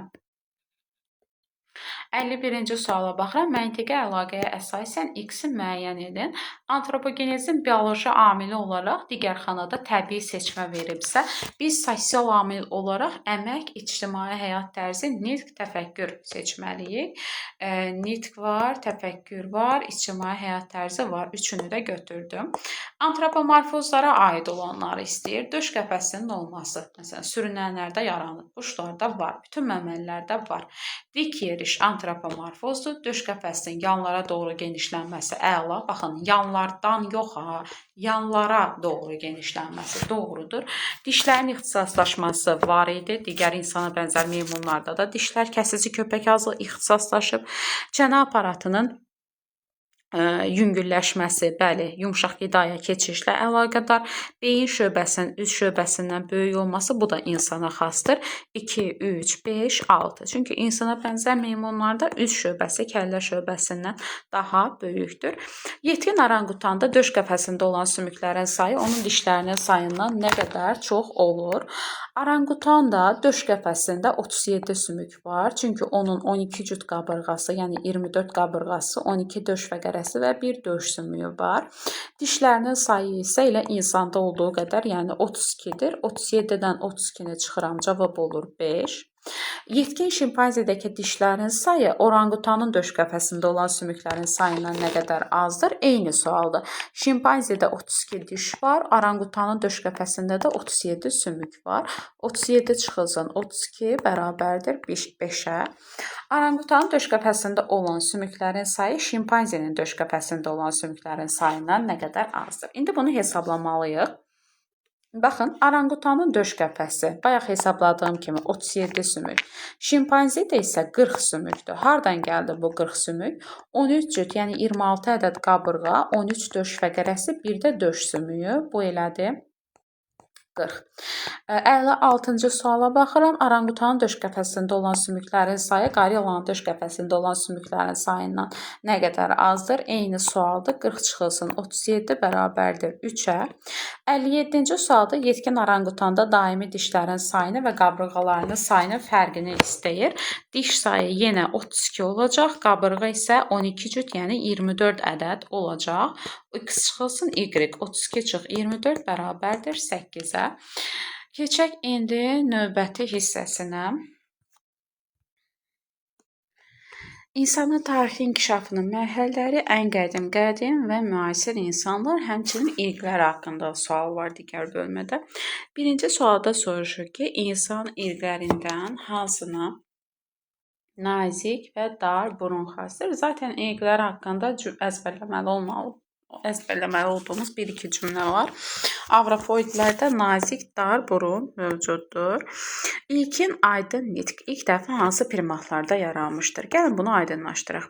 A: 51-ci suala baxıram. Məntiqi əlaqəyə əsasən X-i müəyyən edin. Antropogenezin bioloji amili olaraq digərxanada təbii seçmə veribsə, biz sosial amil olaraq əmək, ictimai həyat tərzi, nitq, təfəkkür seçməliyik. Nitq var, təfəkkür var, ictimai həyat tərzi var. Üçünü də götürdüm. Antropomorfozlara aid olanları istəyir. Döş qəfəsinin olması. Məsələn, sürünənlərdə yaranır. Quşlarda var. Bütün məməlilərdə var. Dik yeriş antropomorfozdur. Döş qəfəsinin yanlara doğru genişlənməsi əla. Baxın, yanlardan yox, yanlara doğru genişlənməsi doğrudur. Dişlərin ixtisaslaşması var idi. Digər insana bənzər meymunlarda da dişlər kəsici köpək azı ixtisaslaşıb. Çənə aparatının yüngülləşməsi, bəli, yumşaq qidaya keçişlə əlaqədar. Beyin şöbəsinin üz şöbəsindən böyük olması, bu da insana xasdır. 2, 3, 5, 6. Çünki insana bənzər meymunlarda üz şöbəsi kəllə şöbəsindən daha böyükdür. Yetkin orangutanda döş qəfəsində olan sümüklərin sayı onun dişlərinin sayından nə qədər çox olur? Orangutanda döş qəfəsində 37 sümük var. Çünki onun 12 cüt qabırğası, yəni 24 qabırğası, 12 döş fəqərəsi və bir döş sümüyü var. Dişlərinin sayı isə elə insanda olduğu qədər, yəni 32-dir. 37-dən 32-ni çıxıram, cavab olur 5. Yetkin şimpanzedəki dişlərin sayı orangutanın döş qəfəsində olan sümüklərin sayından nə qədər azdır? Eyni sualdır. Şimpanzedə 32 diş var, orangutanın döş qəfəsində də 37 sümük var. 37 çıxılsın 32 bərabərdir 5-ə. Orangutanın döş qəfəsində olan sümüklərin sayı şimpanzenin döş qəfəsində olan sümüklərin sayından nə qədər azdır? İndi bunu hesablamalıyıq. Baxın, orangutanın döş qəfəsi, bayaq hesabladığım kimi 37 sümük. Şimpanzedə isə 40 sümükdür. Hardan gəldi bu 40 sümük? 13 cüt, yəni 26 ədəd qabırğa, 13 döş fəqərəsi, bir də döş sümüyü. Bu elədir 40. 56-cı suala baxıram. Oranqutanın döş qəfəsində olan sümüklərin sayı qorilanın döş qəfəsində olan sümüklərin sayından nə qədər azdır? Eyni sualdır. 40 çıxılsın 37 bərabərdir 3-ə. 57-ci sualda yetkin oranqutanda daimi dişlərin sayını və qabırğalarının sayının fərqini istəyir. Diş sayı yenə 32 olacaq, qabırğa isə 12 cüt, yəni 24 ədəd olacaq. X çıxılsın Y, 32 çıx 24 bərabərdir 8-ə. Keçək indi növbəti hissəsinə. İnsanın tarixi inkişafının mərhələləri ən qədim və müasir insanlar, həmçinin irqlər haqqında sual var digər bölmədə. Birinci sualda soruşur ki, insan irqlərindən hansına nazik və dar burun xasdır? Zaten irqlər haqqında əzbərləməli olduğumuz bir-iki cümlə var. Avropoidlərdə nazik, dar burun mövcuddur. İlkin aydın nitq ilk dəfə hansı primatlarda yaranmışdır? Gəlin bunu aydınlaşdıraq.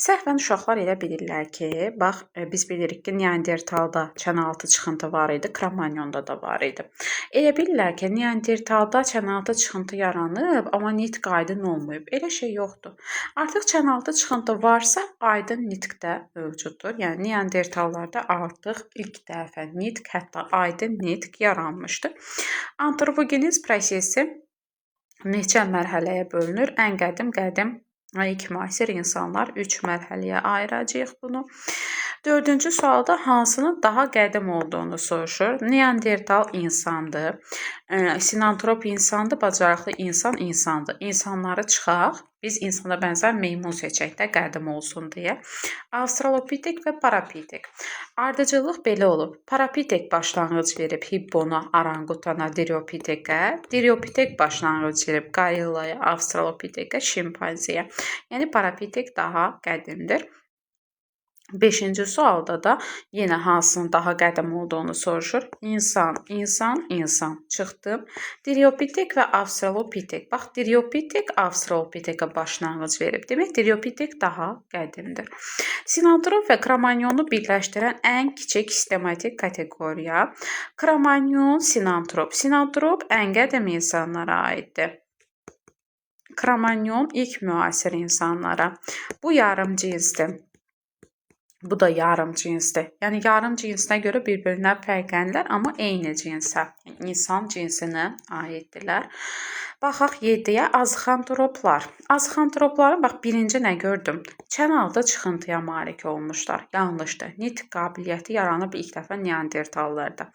A: Səhvən uşaqlar elə bilirlər ki, bax, biz bilirik ki, Neandertalda çənaltı çıxıntı var idi, Kromanyonda da var idi. Elə bilirlər ki, Neandertalda çənaltı çıxıntı yaranıb, amma nitq aydın olmayıb. Elə şey yoxdur. Artıq çənaltı çıxıntı varsa, aydın nitq də mövcuddur. Yəni, Neandertallarda artıq ilk dəfə nitq, hətta aydın nitq yaranmışdır. Antropogeniz prosesi neçə mərhələyə bölünür? Ən qədim ilk müasir insanlar 3 mərhələyə ayıracağıq bunu. Dördüncü sualda hansının daha qədim olduğunu soruşur. Neandertal insandır, sinantrop insandır, bacarıqlı insandır. İnsanları çıxaq, biz insana bənzər meymun seçək də qədim olsun deyə. Avstralopitek və parapitek. Ardıcıllıq belə olub. Parapitek başlanğıc verib hippona, orangutana, driopitekə. Driopitek başlanğıc verib qorillaya, avstralopitekə, şimpanziyə. Yəni parapitek daha qədimdir. 5-ci sualda da yenə hansının daha qədim olduğunu soruşur. İnsan çıxdı. Driopitek və avstralopitek. Bax, driopitek avstralopitekə başlanğıc verib. Demək, driopitek daha qədimdir. Sinantrop və kromanyonu birləşdirən ən kiçik sistematik kateqoriya. Kromanyon, sinantrop. Sinantrop ən qədim insanlara aiddir. Kromanyon ilk müasir insanlara. Bu yarım cinsdir. Bu da yarım cinsdir. Yəni, yarım cinsinə görə bir-birinə fərqlənirlər, amma eyni cinsə, insan cinsinə aiddirlər. Baxaq 7-yə azıxantroplar. Azıxantropların, bax, birinci nə gördüm? Çənaltı çıxıntıya malik olmuşlar. Yanlışdır. Nitq qabiliyyəti yaranıb ilk dəfə Neandertallarda.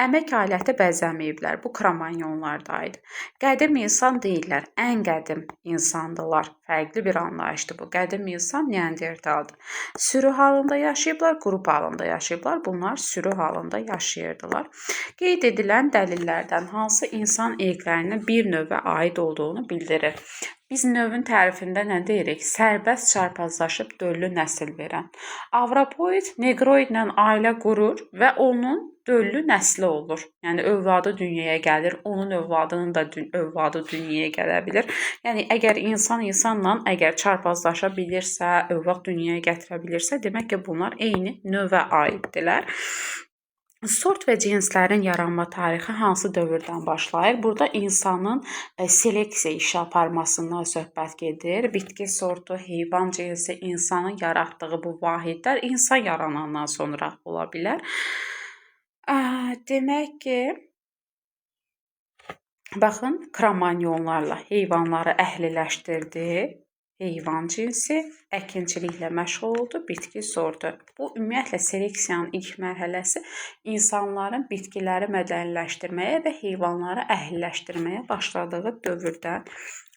A: Əmək aləti bəzəməyiblər. Bu kromanyonlarda idi. Qədim insan deyirlər. Ən qədim insandılar. Fərqli bir anlayışdır bu. Qədim insan Neandertaldır. Sürü halında yaşayıblar, qrup halında yaşayıblar. Bunlar sürü halında yaşayırdılar. Qeyd edilən dəlillərdən hansı insan irqlərinin bir növə aid olduğunu bildirir? Biz növün tərifində nə deyirik? Sərbəst çarpazlaşıb döllü nəsil verən. Avropoid negroidlə ailə qurur və onun döllü nəsli olur. Yəni, övladı dünyaya gəlir, onun övladının da övladı dünyaya gələ bilir. Yəni, əgər insan insanla əgər çarpazlaşa bilirsə, övlad dünyaya gətirə bilirsə, demək ki, bunlar eyni növə aiddirlər. Sort və cinslərin yaranma tarixi hansı dövrdən başlayır? Burada insanın seleksiya işi aparmasından söhbət gedir. Bitki sortu, heyvan cinsi, insanın yaratdığı bu vahidlər insan yaranandan sonra ola bilər. Demək ki, baxın, kromanyonlarla heyvanları əhliləşdirdi. Heyvan cinsi, əkinçiliklə məşğul oldu, bitki sortu. Bu, ümumiyyətlə, seleksiyanın ilk mərhələsi insanların bitkiləri mədəniləşdirməyə və heyvanları əhliləşdirməyə başladığı dövrdən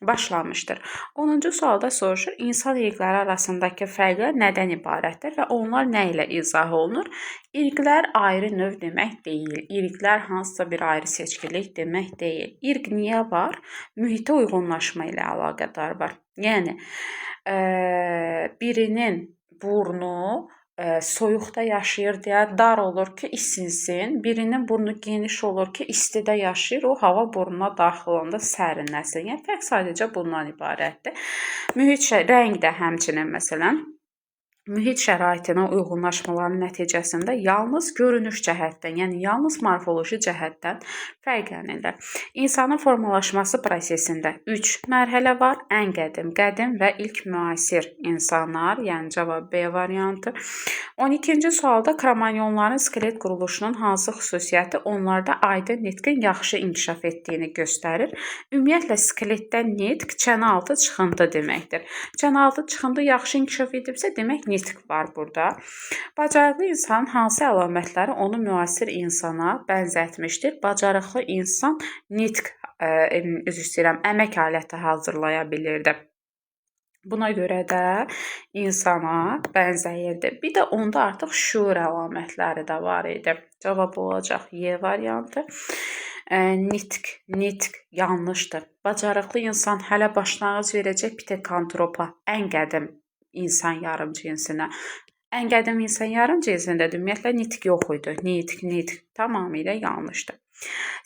A: başlamışdır. 10-cu sualda soruşur, insan irqləri arasındakı fərqlər nədən ibarətdir və onlar nə ilə izah olunur? İrqlər ayrı növ demək deyil. İrqlər hansısa bir ayrı seçkilik demək deyil. İrq niyə var? Mühitə uyğunlaşma ilə əlaqədar var. Yəni, birinin burnu soyuqda yaşayır deyə dar olur ki, isinsin. Birinin burnu geniş olur ki, istidə yaşayır, o hava burnuna daxil olanda sərinləsin. Yəni, fərq sadəcə bundan ibarətdir. Mühit rəng də həmçinin, məsələn, mühit şəraitinə uyğunlaşmaların nəticəsində yalnız görünüş cəhətdən, yəni yalnız morfoloji cəhətdən fərqlənirlər. İnsanın formalaşması prosesində 3 mərhələ var. Ən qədim və ilk müasir insanlar, yəni cavab B variantı. 12-ci sualda kromanyonların skelet quruluşunun hansı xüsusiyyəti onlarda aydın nitqin yaxşı inkişaf etdiyini göstərir? Ümumiyyətlə skeletdə nitq çənəaltı çıxıntı deməkdir. Çənəaltı çıxıntı yaxşı inkişaf edibsə, demək nitq var burada. Bacarıqlı insanın hansı əlamətləri onu müasir insana bənzətmişdir? Bacarıqlı insan nitq, əmək aləti hazırlaya bilirdi. Buna görə də insana bənzəyirdi. Bir də onda artıq şuur əlamətləri də var idi. Cavab olacaq Y variantı. Nitq yanlışdır. Bacarıqlı insan hələ başlanğıc verəcək pitekantropa, ən qədim insan yarımcinsinə. Ən qədim insan yarımcinsində ümumiyyətlə nitq yox idi. Nitq tamamilə yanlışdır.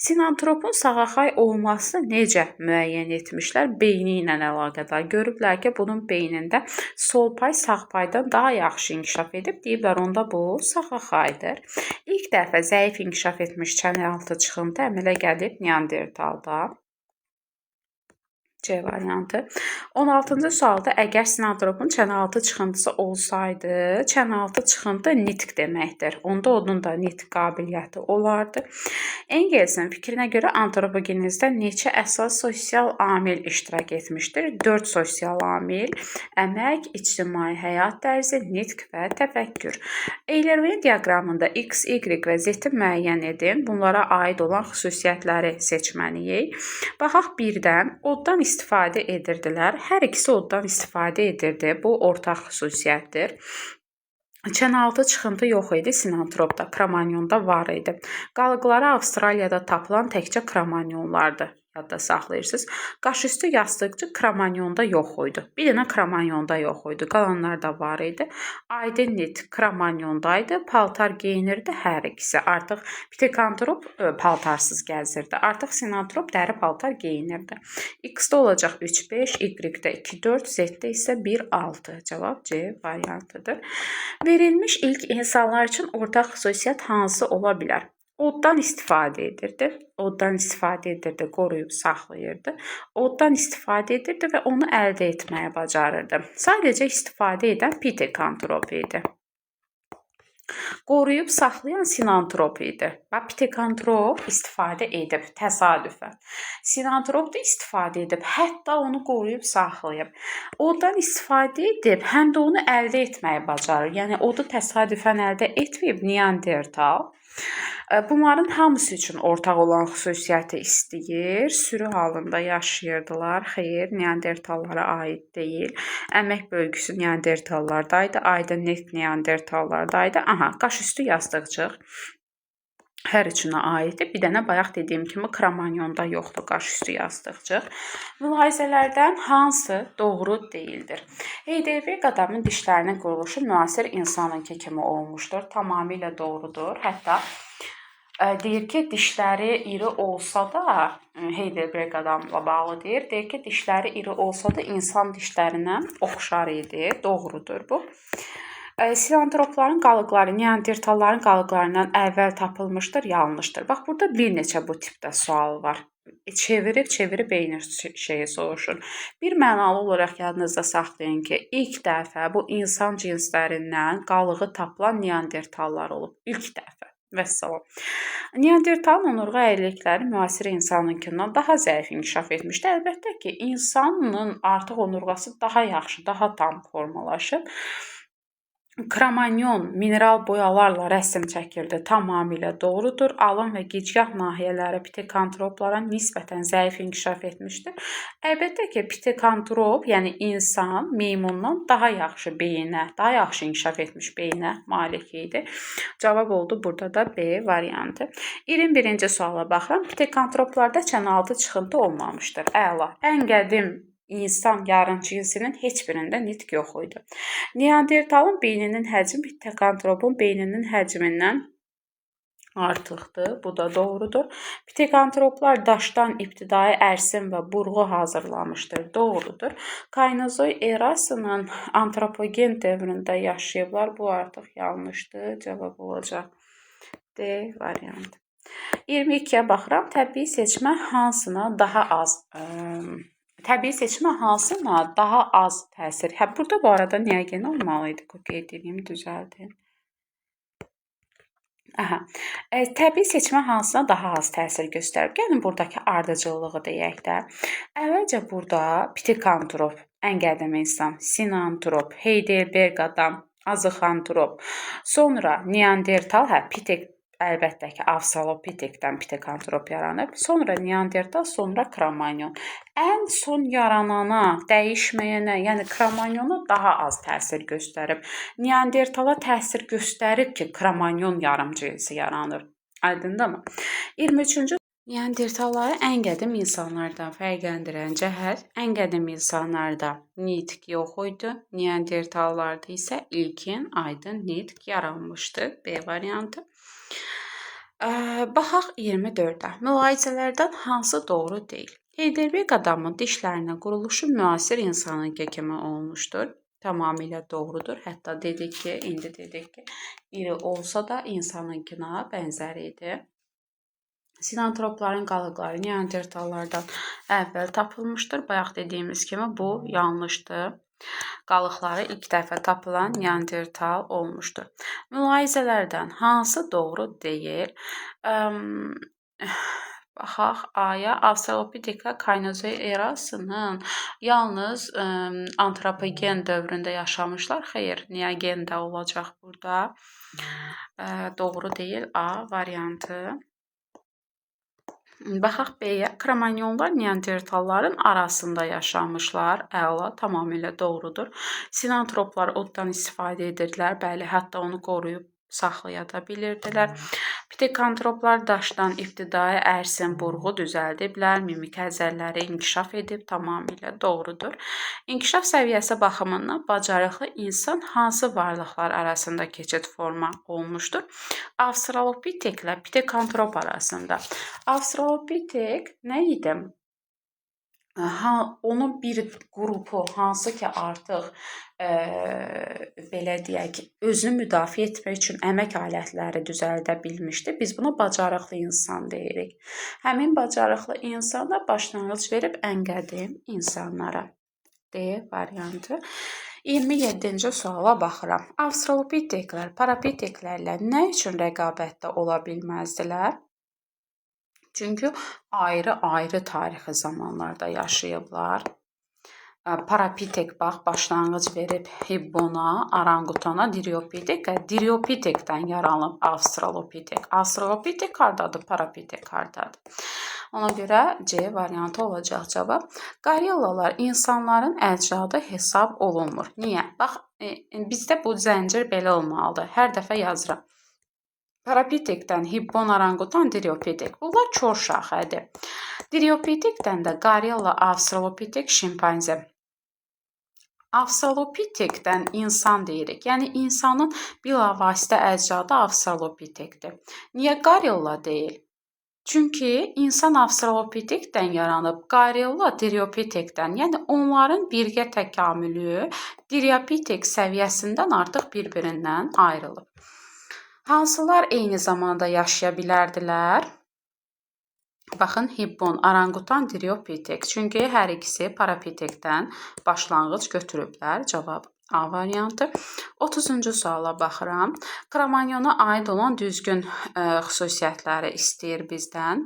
A: Sinantropun sağaxay olmasını necə müəyyən etmişlər? Beyni ilə əlaqədar. Görüblər ki, bunun beynində sol pay sağ paydan daha yaxşı inkişaf edib. Deyiblər, onda bu sağaxaydır. İlk dəfə zəif inkişaf etmiş çənəaltı çıxıntı əmələ gəlib Neandertalda. C variantı. 16-cı sualda əgər sinantropun çənəaltı çıxıntısı olsaydı, çənəaltı çıxıntı nitq deməkdir. Onda onun da nitq qabiliyyəti olardı. Engelsin fikrinə görə antropogenezdə neçə əsas sosial amil iştirak etmişdir? 4 sosial amil: əmək, ictimai həyat tərzi, nitq və təfəkkür. Eylerveyin diaqramında X, Y və Z-i müəyyən edin. Bunlara aid olan xüsusiyyətləri seçməliyik. Baxaq birdən, oddan istifadə edirdilər. Hər ikisi oddan istifadə edirdi. Bu ortaq xüsusiyyətdir. Çənəaltı çıxıntı yox idi sinantropda, kromanyonda var idi. Qalıqları Avstraliyada tapılan təkcə kromanyonlardır. Yadda saxlayırsınız. Qaşüstü yastıqçı kromanyonda yox idi. Bir dənə kromanyonda yox idi. Qalanlar da var idi. Aydın nitq kromanyondaydı. Paltar geyinirdi hər ikisi. Artıq pitekantrop paltarsız gəzirdi. Artıq sinantrop dəri paltar geyinirdi. X-də olacaq 3-5, Y-də 2-4, Z-də isə 1-6. Cavab C variantıdır. Verilmiş ilk insanlar üçün ortaq xüsusiyyət hansı ola bilər? Oddan istifadə edirdi, qoruyub saxlayırdı. Oddan istifadə edirdi və onu əldə etməyə bacarırdı. Sadəcə istifadə edən pitekantrop idi. Qoruyub saxlayan sinantrop idi. Pitekantrop istifadə edib təsadüfən. Sinantrop da istifadə edib, hətta onu qoruyub saxlayıb. Oddan istifadə edib, həm də onu əldə etməyi bacarır. Yəni odu təsadüfən əldə etməyib Neandertal. Bunların hamısı üçün ortaq olan xüsusiyyəti istəyir. Sürü halında yaşayırdılar. Xeyr, Neandertallara aid deyil. Əmək bölgüsü Neandertallardaydı. Aydın nitq Neandertallardaydı. Qaşüstü yastıqcıq hər üçünə aiddir. Bir dənə bayaq dediyim kimi kromanyonda yoxdur qaşüstü yastıqcıq. Mülahizələrdən hansı doğru deyildir? Heidelberg adamın dişlərinin quruluşu müasir insanınki kimi olmuşdur. Tamamilə doğrudur. Hətta deyir ki, dişləri iri olsa da, Heidelberg adamla bağlı deyir ki, dişləri iri olsa da insan dişlərindən oxşar idi. Doğrudur bu. Sinantropların qalıqları Neandertalların qalıqlarından əvvəl tapılmışdır, yanlışdır. Bax, burada bir neçə bu tipdə sual var. Çevirib eyni şeyi soruşur. Bir mənalı olaraq yadınızda saxlayın ki, ilk dəfə bu insan cinslərindən qalığı tapılan Neandertallar olub. İlk dəfə. Vəssalam. Neandertalın onurğa əyrilikləri müasir insanınkindən daha zəif inkişaf etmişdi. Əlbəttə ki, insanın artıq onurğası daha yaxşı, daha tam formalaşıb. Kromanyon mineral boyalarla rəsm çəkirdi. Tamamilə doğrudur. Alın və gicgah nahiyələri pitenkantroplara nisbətən zəif inkişaf etmişdir. Əlbəttə ki, pitekantrop, yəni insan meymundan daha yaxşı beyinə, daha yaxşı inkişaf etmiş beyinə malik idi. Cavab oldu burada da B variantı. 21-ci suala baxıram. Pitenkantroplarda çənəaltı çıxıntı olmamışdır. Əla. Ən qədim insan yarımcinsinin heç birində nitq yox idi. Neandertalın beyninin həcmi pitenkantropun beyninin həcmindən artıqdır. Bu da doğrudur. Pitekantroplar daşdan ibtidai ərsin və burğu hazırlamışdır. Doğrudur. Kaynozoy erasının antropogen dövründə yaşayıblar. Bu artıq yanlışdır. Cavab olacaq D variantı. 22-yə baxıram. Təbii seçmə hansına daha az təsir? Burada bu arada niyə olmalı idi? Qeyd edeyim, düzəldim. Təbii seçmə hansına daha az təsir göstərib? Gəlin buradakı ardıcıllığı deyək də. Əvvəlcə burada pitekantrop, ən qədim insan, sinantrop, Heidelberg adam, azıxantrop, sonra neandertal, pitek əlbəttə ki, avstralopitekdən pitekantrop yaranıb, sonra neandertal, sonra kromanyon. Ən son yaranana, dəyişməyənə, yəni kromanyona daha az təsir göstərib. Neandertala təsir göstərib ki, kromanyon yarımcinsi yaranır. Aydındırmı? 23-cü Neandertalları ən qədim insanlardan fərqləndirən cəhət, ən qədim insanlarda nitq yox idi, neandertallarda isə ilkin aydın nitq yaranmışdı. B variantı. Baxaq 24-ə. Mülahizələrdən hansı doğru deyil? Heidelberg adamın dişlərinin quruluşu müasir insanınki kimi olmuşdur. Tamamilə doğrudur. Hətta indi dedik ki, iri olsa da insanınkına bənzər idi. Sinantropların qalıqları neandertallardan əvvəl tapılmışdır. Bayaq dediyimiz kimi bu yanlışdır. Qalıqları ilk dəfə tapılan neandertal olmuşdur. Mülahizələrdən hansı doğru deyil? Baxaq A-ya. Avstralopiteklər Kaynozoy erasının yalnız antropogen dövründə yaşamışlar. Xeyr, neogen də olacaq burada. Doğru deyil A variantı. Baxaq B-yə. Kromanyonlar neandertalların arasında yaşamışlar. Əla, tamamilə doğrudur. Sinantroplar otdan istifadə edirdilər. Bəli, hətta onu qoruyub saxlaya da bilirdilər. Pitekantroplar daşdan ibtidai ərsin burğu düzəldiblər. Mimik əzəlləri inkişaf edib. Tamamilə doğrudur. İnkişaf səviyyəsi baxımından bacarıqlı insan hansı varlıqlar arasında keçid forma olmuşdur? Avstralopiteklə pitekantrop arasında. Avstralopitek nə idi? Onun bir qrupu hansı ki artıq belə deyək, özünü müdafiə etmək üçün əmək alətləri düzəldə bilmişdi. Biz buna bacarıqlı insan deyirik. Həmin bacarıqlı insana başlanğıc verib ən qədim insanlara. D variantı. 27-ci suala baxıram. Avstralopiteklər parapiteklərlə nə üçün rəqabətdə ola bilməzdilər? Çünki ayrı-ayrı tarixi zamanlarda yaşayıblar. Parapitek bax başlanğıc verib hibbona, orangutana, diriopitekdən yaranıb avstralopitek. Avstralopitek hardadır, parapitek hardadır? Ona görə C variantı olacaq cavab. Qorillalar insanların əcdadı hesab olunmur. Niyə? Bax, bizdə bu zəncir belə olmalıdır. Hər dəfə yazıram. Parapitekdən hibbon, orangutan, diriopitek. Bunlar kor şaxədir. Diriopitekdən də qorilla, avstralopitek, şimpanze. Avstralopitekdən insan deyirik. Yəni insanın bilavasitə əcdadı avstralopitekdir. Niyə qorilla deyil? Çünki insan avstralopitekdən yaranıb, qorilla diriopitekdən. Yəni onların birgə təkamülü diriopitek səviyyəsindən artıq bir-birindən ayrılıb. Hansılar eyni zamanda yaşaya bilərdilər? Baxın, hibbon, orangutan, diriopitek. Çünki hər ikisi parapitekdən başlanğıc götürüblər. Cavab A variantı. 30-cu suala baxıram. Kromanyona aid olan düzgün xüsusiyyətləri istəyir bizdən.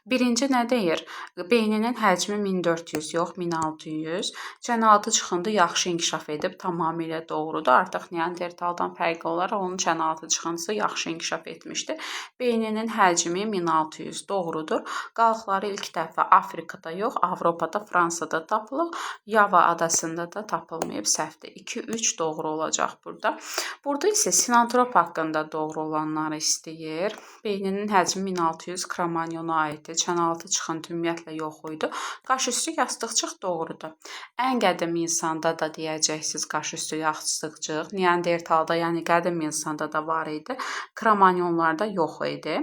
A: Birinci nə deyir? Beyninin həcmi 1400 yox, 1600. Çənəaltı çıxıntı yaxşı inkişaf edib, tamamilə doğrudur. Artıq neandertaldan fərqli olaraq onun çənəaltı çıxıntısı yaxşı inkişaf etmişdi. Beyninin həcmi 1600 doğrudur. Qalıqları ilk dəfə Afrikada yox, Avropada, Fransada tapılıb. Yava adasında da tapılmayıb, səhvdir. 2 2-3 doğru olacaq burada. Burada isə sinantrop haqqında doğru olanları istəyir. Beyninin həcmi 1600 kromanyona aiddir. Çənəaltı çıxıntı ümumiyyətlə yox idi. Qaşüstü yastıqcıq doğrudur. Ən qədim insanda da deyəcəksiniz qaşüstü yastıqcıq. Neandertalda, yəni qədim insanda da var idi. Kromanyonlarda yox idi.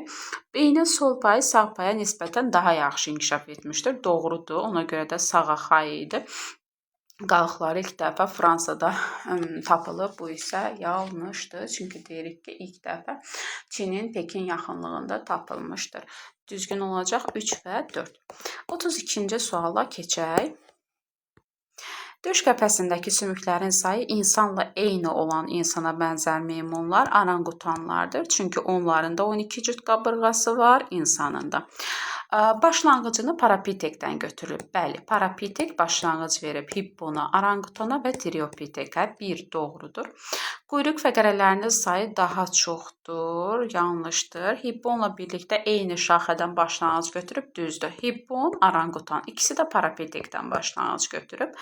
A: Beynin sol payı sağ paya nisbətən daha yaxşı inkişaf etmişdir. Doğrudur. Ona görə də sağa xay idi. Qalıqları ilk dəfə Fransada tapılıb. Bu isə yanlışdır. Çünki deyirik ki, ilk dəfə Çinin Pekin yaxınlığında tapılmışdır. Düzgün olacaq 3 və 4. 32-ci suala keçək. Döş qəfəsindəki sümüklərin sayı insanla eyni olan insana bənzər meymunlar oranqutanlardır. Çünki onların da 12 cüt qabırğası var, insanın da. Başlanğıcını parapitekdən götürülüb. Bəli, parapitek başlanğıc verib hippona, orangutana və triopitekə. 1 doğrudur. Quyruq fəqərələrinin sayı daha çoxdur, yanlışdır. Hipponla birlikdə eyni şaxədən başlanğıc götürüb, düzdür. Hippon, orangutan ikisi də parapitekdən başlanğıc götürüb.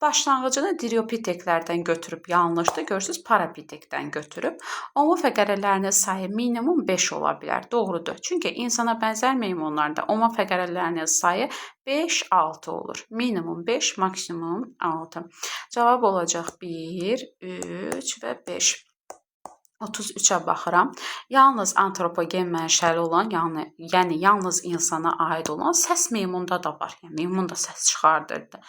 A: Başlanğıcını triopiteklərdən götürüb, yanlışdır. Görürsünüz, parapitekdən götürüb. Oma fəqərələrinin sayı minimum 5 ola bilər. Doğrudur. Çünki insana bənzər meymunlarda oma fəqərələrinin sayı 5-6 olur. Minimum 5, maksimum 6. Cavab olacaq 1, 3 və 5. 33-ə baxıram. Yalnız antropogen mənşəli olan, yəni yalnız insana aid olan səs meymunda da var. Yəni meymun da səs çıxardırdı.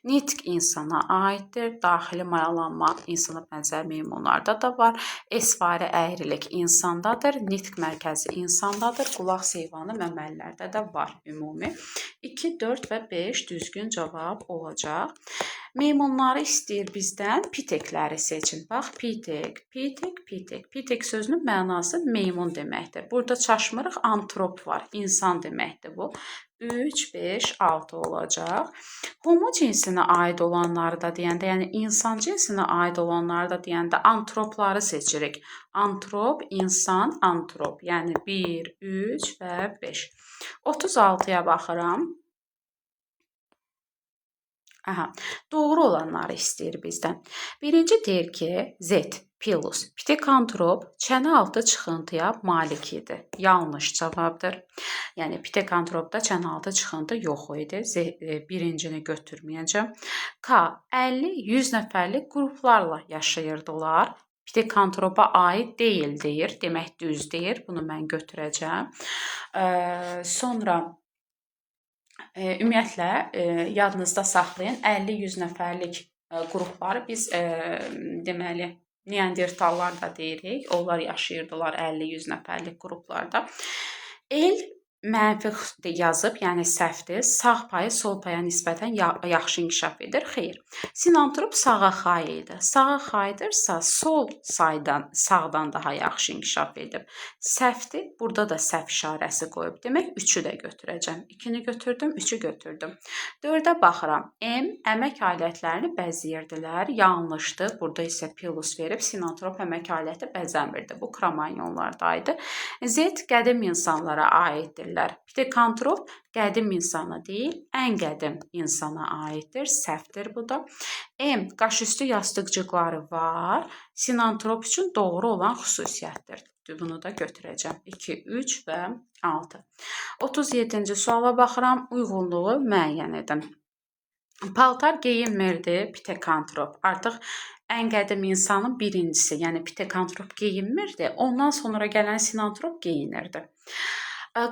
A: Nitq insana aiddir. Daxili mayalanma insana bənzər meymunlarda da var. Esvari əyrilik insandadır. Nitq mərkəzi insandadır. Qulaq heyvanı məməlilərdə də var ümumi. 2, 4 və 5 düzgün cavab olacaq. Meymunları istəyir bizdən pitekləri seçin. Bax, pitek, pitek, pitek. Pitek sözünün mənası meymun deməkdir. Burada çaşmırıq, antrop var. İnsan deməkdir bu. 3, 5, 6 olacaq. Homo cinsinə aid olanları da deyəndə, yəni insan cinsinə aid olanları da deyəndə antropları seçirik. Antrop, insan, antrop. Yəni 1, 3 və 5. 36-ya baxıram. Aha, doğru olanları istəyir bizdən. Birinci deyir ki, Z, pilus, pitekantrop çənə altı çıxıntıya malik idi. Yanlış cavabdır. Yəni pitekantropda çənə altı çıxıntı yox idi. Birincini götürməyəcəm. K, 50-100 nəfərlik qruplarla yaşayırdılar. Pitekantropa aid deyil deyir. Demək düz deyir. Bunu mən götürəcəm. Sonra ümumiyyətlə, yadınızda saxlayın, 50-100 nəfərlik qrupları biz deməli, neandertallar da deyirik. Onlar yaşayırdılar 50-100 nəfərlik qruplarda. El mənfi yazıb, yəni səhvdir. Sağ payı sol paya nisbətən yaxşı inkişaf edir. Xeyr. Sinantrop sağa xay idi. Sağa xaydırsa sol saydan, sağdan daha yaxşı inkişaf edib. Səhvdir. Burada da səhv işarəsi qoyub. Demək 3-ü də götürəcəm. 2-ni götürdüm, 3-ü götürdüm. 4-ə baxıram. M, əmək alətlərini bəzəyirdilər. Yanlışdır. Burada isə pilus verib. Sinantrop əmək aləti bəzəmirdi. Bu kromanyonlardaydı. Z, qədim insanlara aiddir. Pitekantrop qədim insana deyil, ən qədim insana aiddir. Səhvdir bu da. M, qaşüstü yastıqcıqları var. Sinantrop üçün doğru olan xüsusiyyətdir. Bunu da götürəcəm. 2, 3 və 6. 37-ci suala baxıram. Uyğunluğu müəyyən edin. Paltar geyinmirdi pitekantrop. Artıq ən qədim insanın birincisi, yəni pitekantrop geyinmirdi. Ondan sonra gələn sinantrop geyinirdi.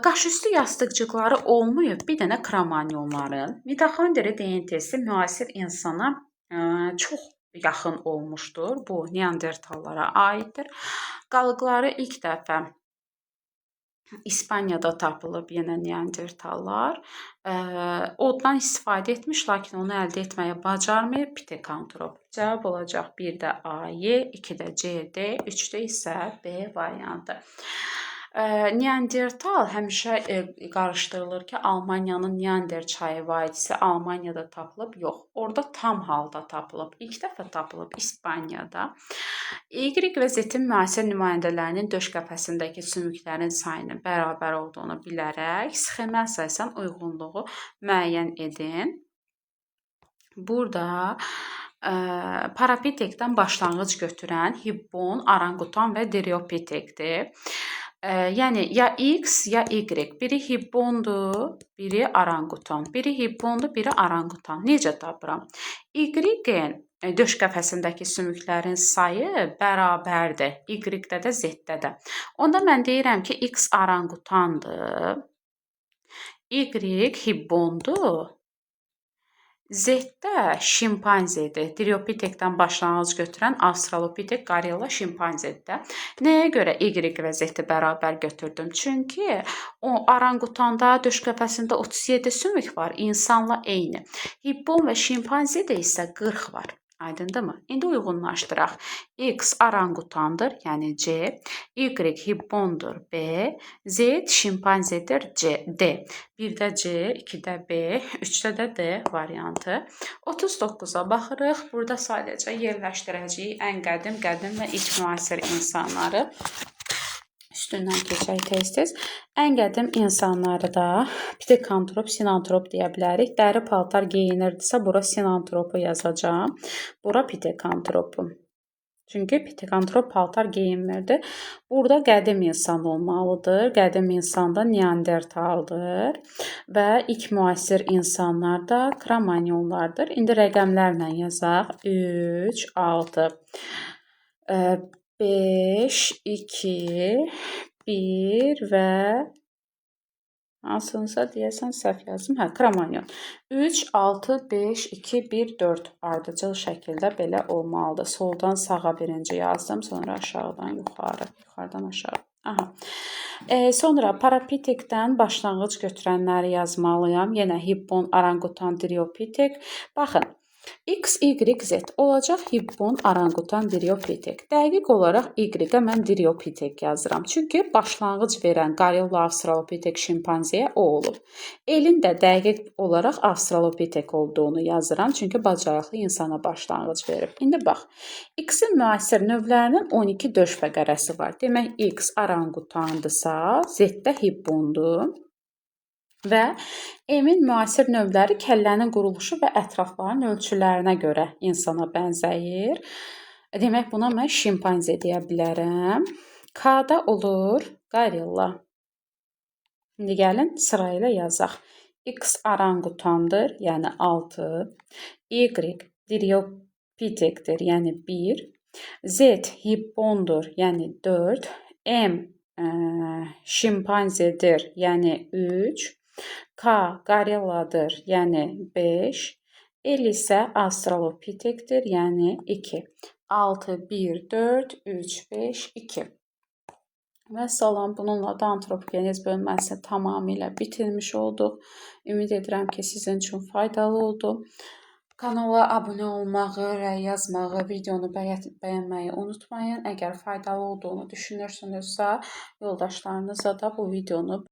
A: Qaşüstü yastıqcıqları olmayıb, bir dənə kromanyonların. Mitoxondri DNT-si müasir insana çox yaxın olmuşdur. Bu neandertallara aiddir. Qalıqları ilk dəfə İspaniyada tapılıb yenə neandertallar. Oddan istifadə etmiş, lakin onu əldə etməyə bacarmayıb pitekantrop. Cavab olacaq 1-də A, Y, 2-də C, D, 3-də isə B variantı. Neandertal həmişə qarışdırılır ki, Almaniyanın Neander çayı vadisi Almaniyada tapılıb. Yox, orada tam halda tapılıb. İlk dəfə tapılıb İspaniyada. Y və Z-in müasir nümayəndələrinin döş qəfəsindəki sümüklərin sayının bərabər olduğunu bilərək sxemə əsasən uyğunluğu müəyyən edin. Burada Parapitekdən başlanğıc götürən hippon, oranqutan və driopitekdir. Yəni ya X ya Y. Biri hippondur, biri oranqutan. Biri hippondur, biri oranqutan. Necə tapıram? Y-in döş qəfəsindəki sümüklərin sayı bərabərdir. Y-də də, Z-də də. Onda mən deyirəm ki, X oranqutandır, Y hippondur, Z-də şimpanzedir. Driopitekdən başlanğıc götürən avstralopitek, qorilla, şimpanzedir. Nəyə görə Y və Z-i bərabər götürdüm? Çünki o orangutanda döş qəfəsində 37 sümük var, insanla eyni. Hippon və şimpanzedə isə 40 var. Aydındırmı? İndi uyğunlaşdıraq. X orangutandır, yəni C, Y hippondur, B, Z şimpanzedir, D. 1-də C, 2-də B, 3-də də D variantı. 39-a baxırıq. Burada sadəcə yerləşdirəcəyik ən qədim və ilk müasir insanları. Üstündən keçək tez-tez. Ən qədim insanları da pitekantrop, sinantrop deyə bilərik. Dəri paltar geyinirdisə, bura sinantropu yazacağam. Bura pitekantropu. Çünki pitekantrop paltar geyinmirdi. Burada qədim insan olmalıdır. Qədim insan da neandertaldır. Və ilk müasir insanlar da kromanyonlardır. İndi rəqəmlərlə yazaq. 3, 6, 5, 2, 1 və hansınsa deyəsən səhv yazdım. Kromanyon. 3, 6, 5, 2, 1, 4 ardıcıl şəkildə belə olmalıdır. Soldan sağa birinci yazdım, sonra aşağıdan yuxarı, yuxarıdan aşağı. Aha. Sonra parapitekdən başlanğıc götürənləri yazmalıyam. Yenə hippon, orangutan, driopitek. Baxın. X, Y, Z olacaq hippon, orangutan, driopitek. Dəqiq olaraq Y-ə mən driopitek yazıram. Çünki başlanğıc verən qorilla, avstralopitek, şimpanzeyə o olub. Elin də dəqiq olaraq avstralopitek olduğunu yazıram. Çünki bacarıqlı insana başlanğıc verib. İndi bax, X-in müasir növlərinin 12 döş fəqərəsi var. Demək, X orangutandırsa, Z-də hippondur. Və M-in müasir növləri kəllənin quruluşu və ətrafların ölçülərinə görə insana bənzəyir. Demək, buna mən şimpanze deyə bilərəm. K-da olur qorilla. İndi gəlin sırayla yazaq. X orangutandır, yəni 6. Y driopitekdir, yəni 1. Z hippondur, yəni 4. M şimpanzedir, yəni 3. K qorilladır, yəni 5. L isə avstralopitekdir, yəni 2. 6, 1, 4, 3, 5, 2. Və salam, bununla da antropogenez bölməsini tamamilə bitirmiş olduq. Ümid edirəm ki, sizin üçün faydalı oldu. Kanala abunə olmağı, rəy yazmağı, videonu bəyənməyi unutmayın. Əgər faydalı olduğunu düşünürsünüzsə, yoldaşlarınızla da bu videonu